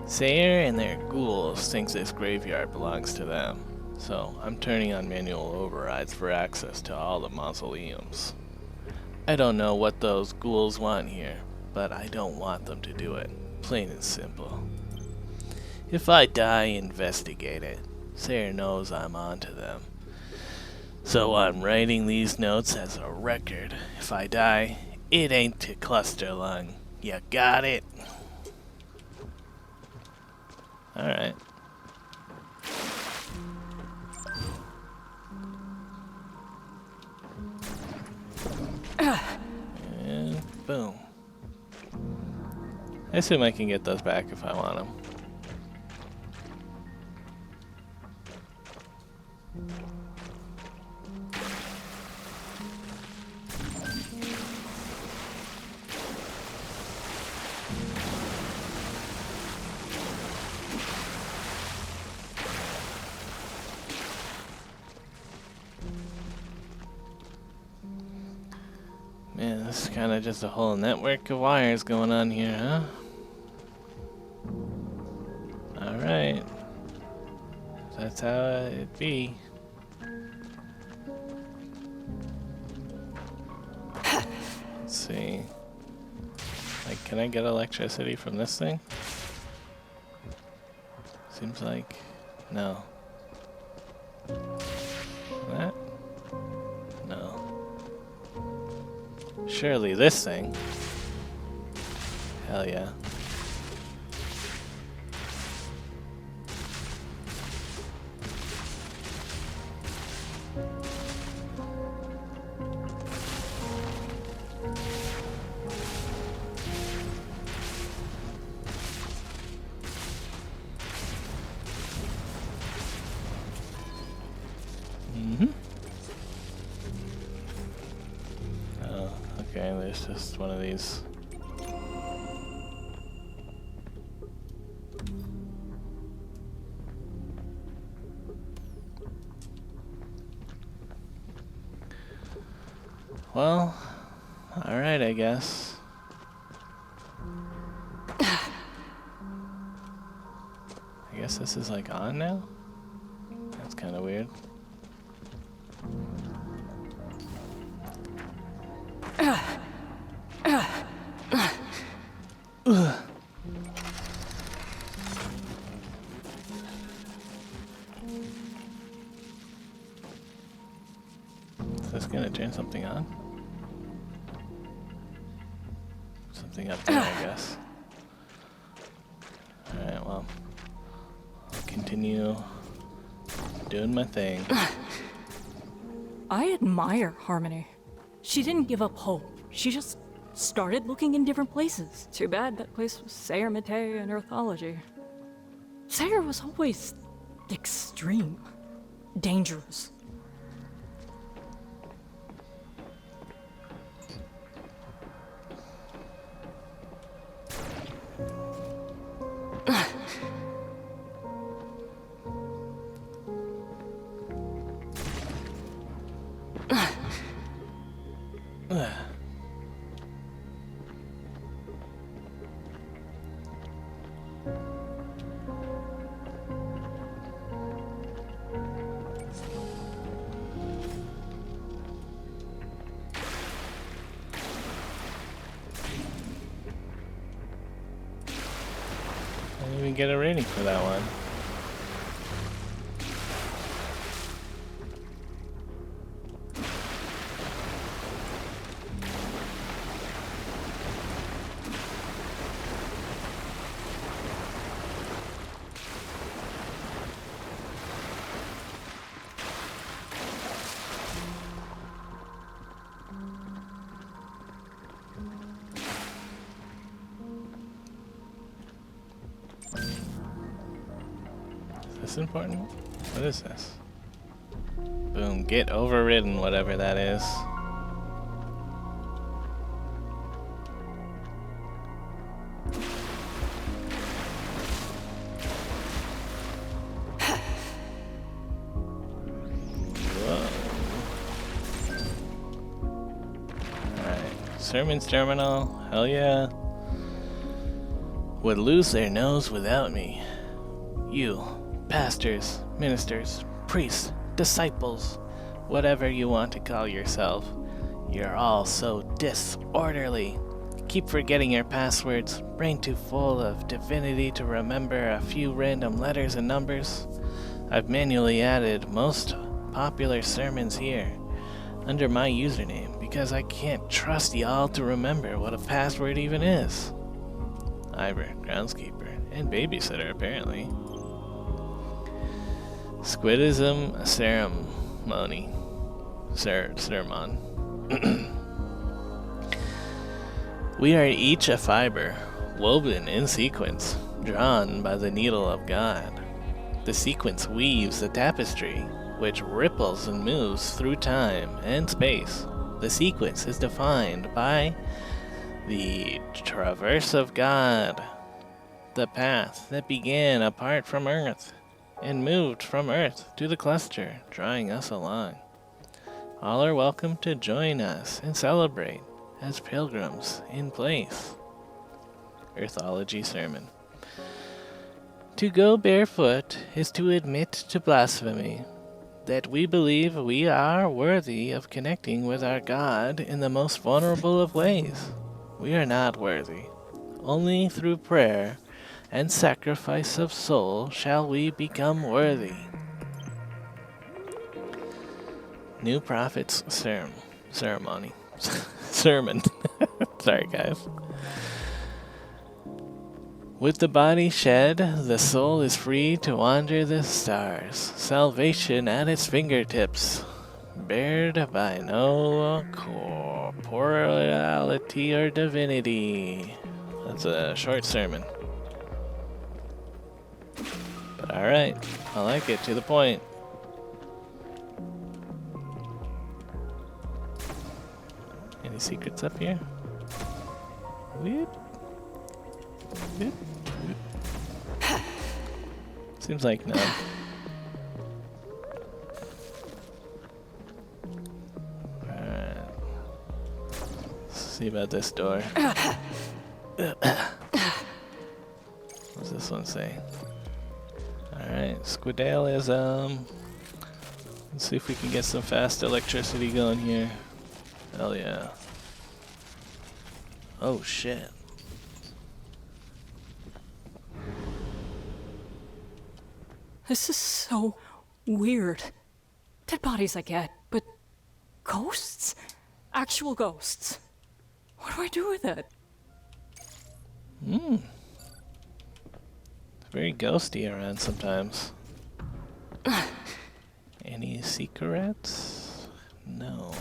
Sayer and their ghouls think this graveyard belongs to them, so I'm turning on manual overrides for access to all the mausoleums. I don't know what those ghouls want here, but I don't want them to do it. Plain and simple. If I die, investigate it. Sayer knows I'm onto them. So I'm writing these notes as a record. If I die, it ain't to cluster lung. You got it? Alright. And boom. I assume I can get those back if I want them. Man, this is kind of just a whole network of wires going on here, huh? Alright. That's how it be. Let's see. Like, can I get electricity from this thing? Seems like... no. That? No. Surely this thing. Hell yeah. Oh, okay, there's just one of these. Well, alright, I guess. I guess this is like on now? That's kind of weird. Is this gonna turn something on? Something up there, I guess. Alright, well. I'll continue doing my thing. I admire Harmony. She didn't give up hope. She just started looking in different places. Too bad that place was Sayer Mate and Earthology. Sayer was always extreme, dangerous. I didn't even get a rating for that one. Is this important? What is this? Boom, get overridden, whatever that is. sermons terminal, hell yeah, would lose their nose without me. You, pastors, ministers, priests, disciples, whatever you want to call yourself, you're all so disorderly. Keep forgetting your passwords, brain too full of divinity to remember a few random letters and numbers. I've manually added most popular sermons here under my username because I can't trust y'all to remember what a password even is. Ivor, groundskeeper, and babysitter apparently. Squidism ceremony. Sermon. We are each a fiber, woven in sequence, drawn by the needle of God. The sequence weaves a tapestry, which ripples and moves through time and space. The sequence is defined by the traverse of God, the path that began apart from Earth and moved from Earth to the cluster, drawing us along. All are welcome to join us and celebrate as pilgrims in place. Earthology Sermon. To go barefoot is to admit to blasphemy, that we believe we are worthy of connecting with our God in the most vulnerable of ways. We are not worthy. Only through prayer and sacrifice of soul shall we become worthy. New Prophet's Ceremony. Sermon. Sorry, guys. With the body shed, the soul is free to wander the stars. Salvation at its fingertips, bared by no corporeality or divinity. That's a short sermon. But alright, I like it, to the point. Any secrets up here? Whoop. Whoop. Whoop. Seems like no. Alright. Let's see about this door. What's this one say? Alright, squidalism. Let's see if we can get some fast electricity going here. Hell yeah. Oh shit. This is so weird. Dead bodies I get, but ghosts? Actual ghosts. What do I do with it? It's very ghosty around sometimes. Any secrets? No.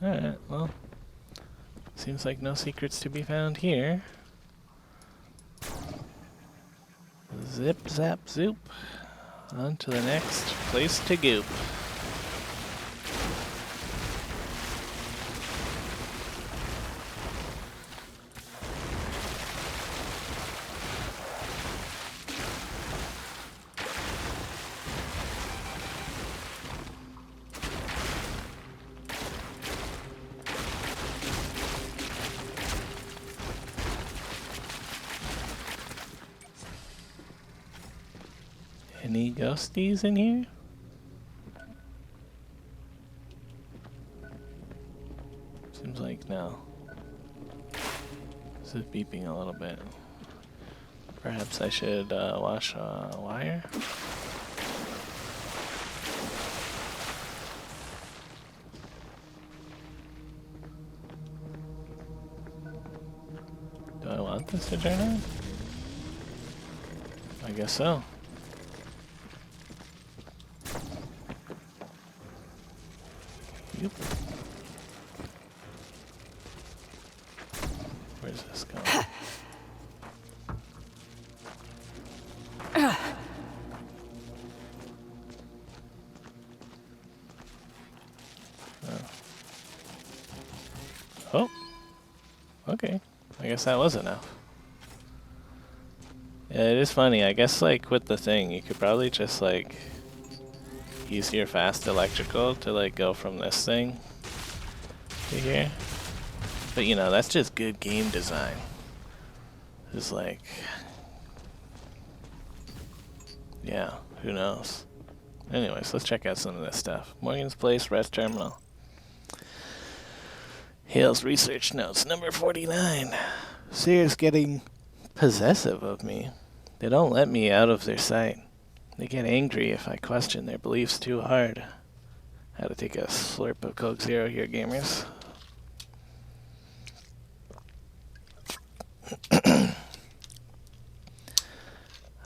Alright, well. Seems like no secrets to be found here. Zip, zap, zoop. On to the next place to goop. Any ghosties in here? Seems like no. This is beeping a little bit. Perhaps I should wash a wire? Do I want this to turn on? I guess so. Yep. Where's this going? Oh. Okay. I guess that was enough. Yeah, it is funny. I guess like with the thing, you could probably just like use your fast electrical to like go from this thing to here. But you know, that's just good game design. It's like, yeah, who knows? Anyways, let's check out some of this stuff. Morgan's Place, Rest Terminal. Hale's research notes, number 49. Sears getting possessive of me. They don't let me out of their sight. They get angry if I question their beliefs too hard. Had to take a slurp of Coke Zero here, gamers.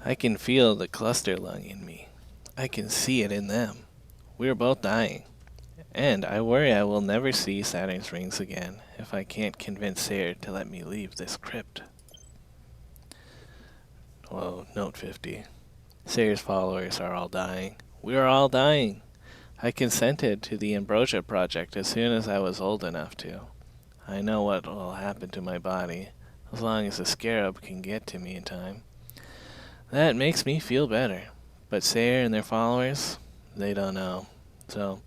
I can feel the cluster lung in me. I can see it in them. We're both dying. And I worry I will never see Saturn's rings again if I can't convince Sayre to let me leave this crypt. Whoa, note 50. Sayre's followers are all dying. We are all dying. I consented to the Ambrosia project as soon as I was old enough to. I know what will happen to my body, as long as the scarab can get to me in time. That makes me feel better. But Sayre and their followers, they don't know. So,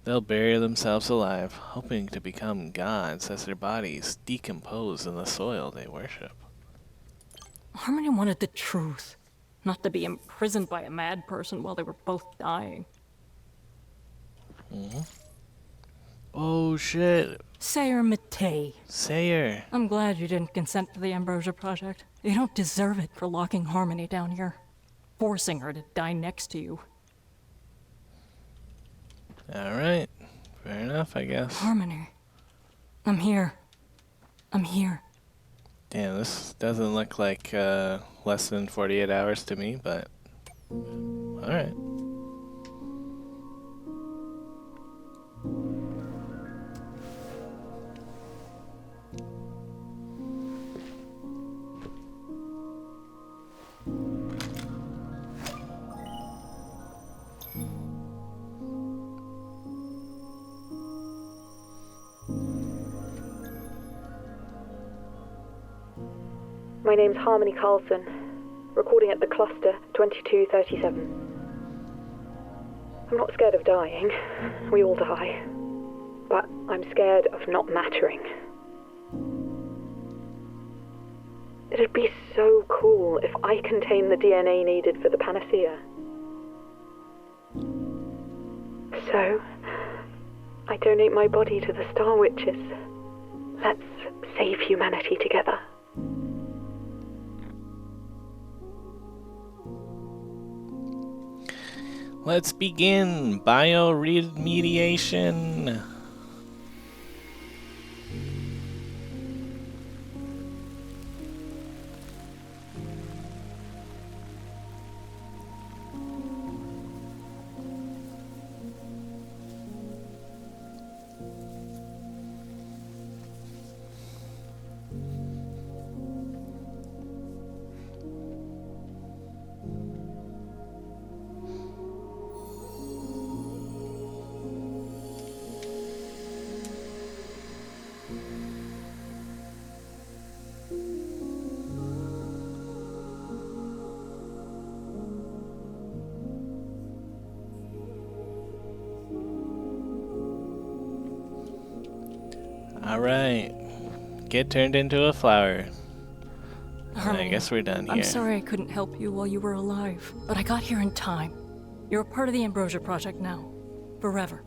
they'll bury themselves alive, hoping to become gods as their bodies decompose in the soil they worship. Harmony wanted the truth, not to be imprisoned by a mad person while they were both dying. Oh shit. Sayre Matei. Sayre. I'm glad you didn't consent to the Ambrosia project. You don't deserve it for locking Harmony down here, forcing her to die next to you. Alright. Fair enough, I guess. Harmony. I'm here. I'm here. Damn, this doesn't look like less than 48 hours to me, but alright. My name's Harmony Carlson, recording at the Cluster 2237. I'm not scared of dying. We all die. But I'm scared of not mattering. It'd be so cool if I contained the DNA needed for the panacea. So, I donate my body to the Star Witches. Let's save humanity together. Let's begin bioremediation. Alright. Get turned into a flower. Harmony, I guess we're done here. I'm sorry I couldn't help you while you were alive, but I got here in time. You're a part of the Ambrosia project now. Forever.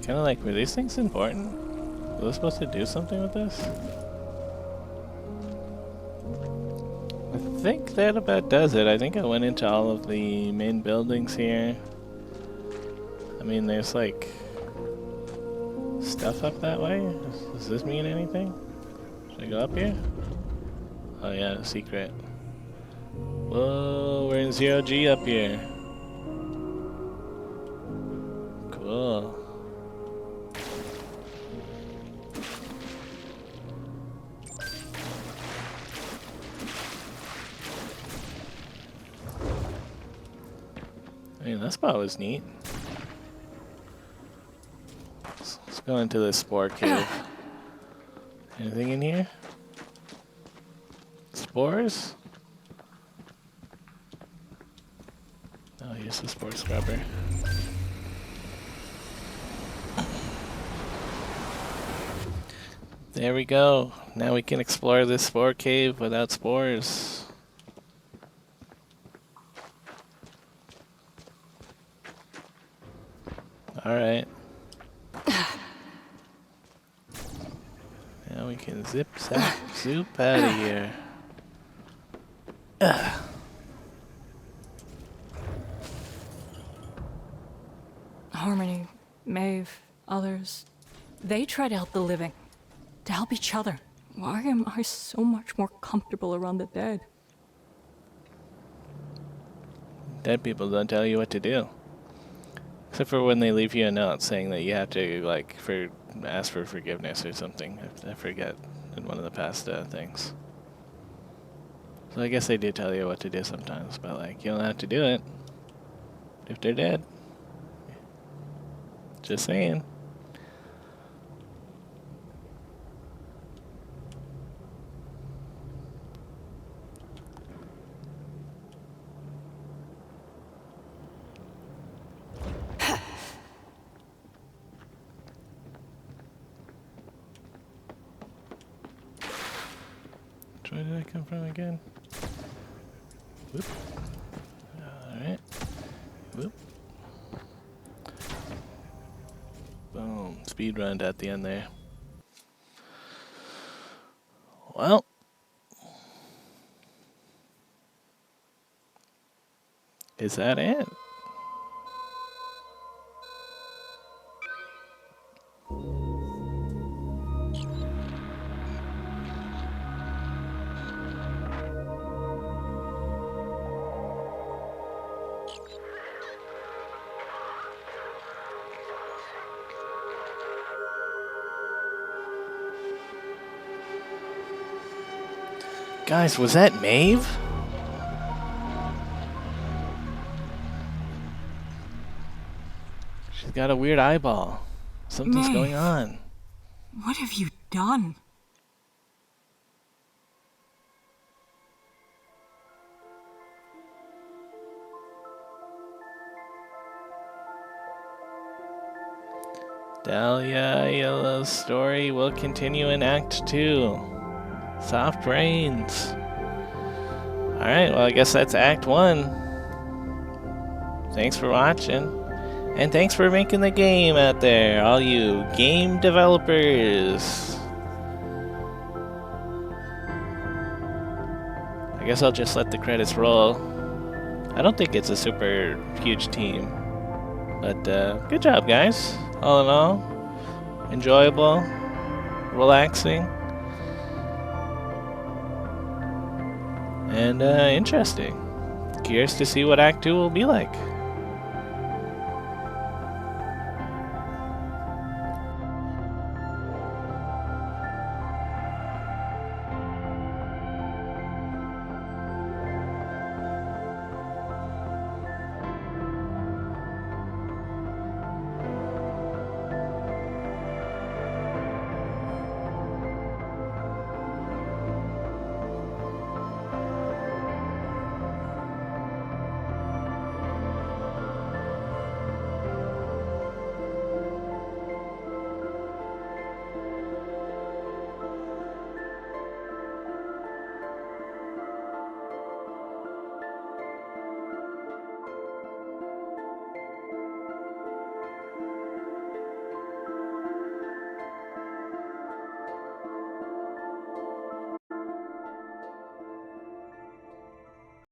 Kinda like, were these things important? Was I supposed to do something with this? I think that about does it. I think I went into all of the main buildings here. I mean, there's like stuff up that way. Does this mean anything? Should I go up here? Oh yeah, secret. Whoa, we're in 0G up here. Cool. I mean, that spot was neat. Let's go into this spore cave. Anything in here? spores? Oh, here's the spore scrubber. There we go. Now we can explore this spore cave without spores. Alright. Now we can zip, zap, zoop out of here. Harmony, Maeve, others, they try to help the living, to help each other. Why am I so much more comfortable around the dead? Dead people don't tell you what to do. Except for when they leave you a note saying that you have to, like, ask for forgiveness or something. I forget in one of the past things. So I guess they do tell you what to do sometimes, but, like, you don't have to do it if they're dead. Just saying. Where did I come from again? Whoop. Alright. Whoop. Boom. Speed run at the end there. Well. Is that it? Guys, was that Maeve? She's got a weird eyeball. Something's going on. What have you done? Dahlia Yellow's story will continue in Act 2. Soft Rains. Alright, well I guess that's Act 1. Thanks for watching. And thanks for making the game out there, all you game developers. I guess I'll just let the credits roll. I don't think it's a super huge team. But good job guys, all in all. Enjoyable. Relaxing. And interesting. Curious to see what Act 2 will be like.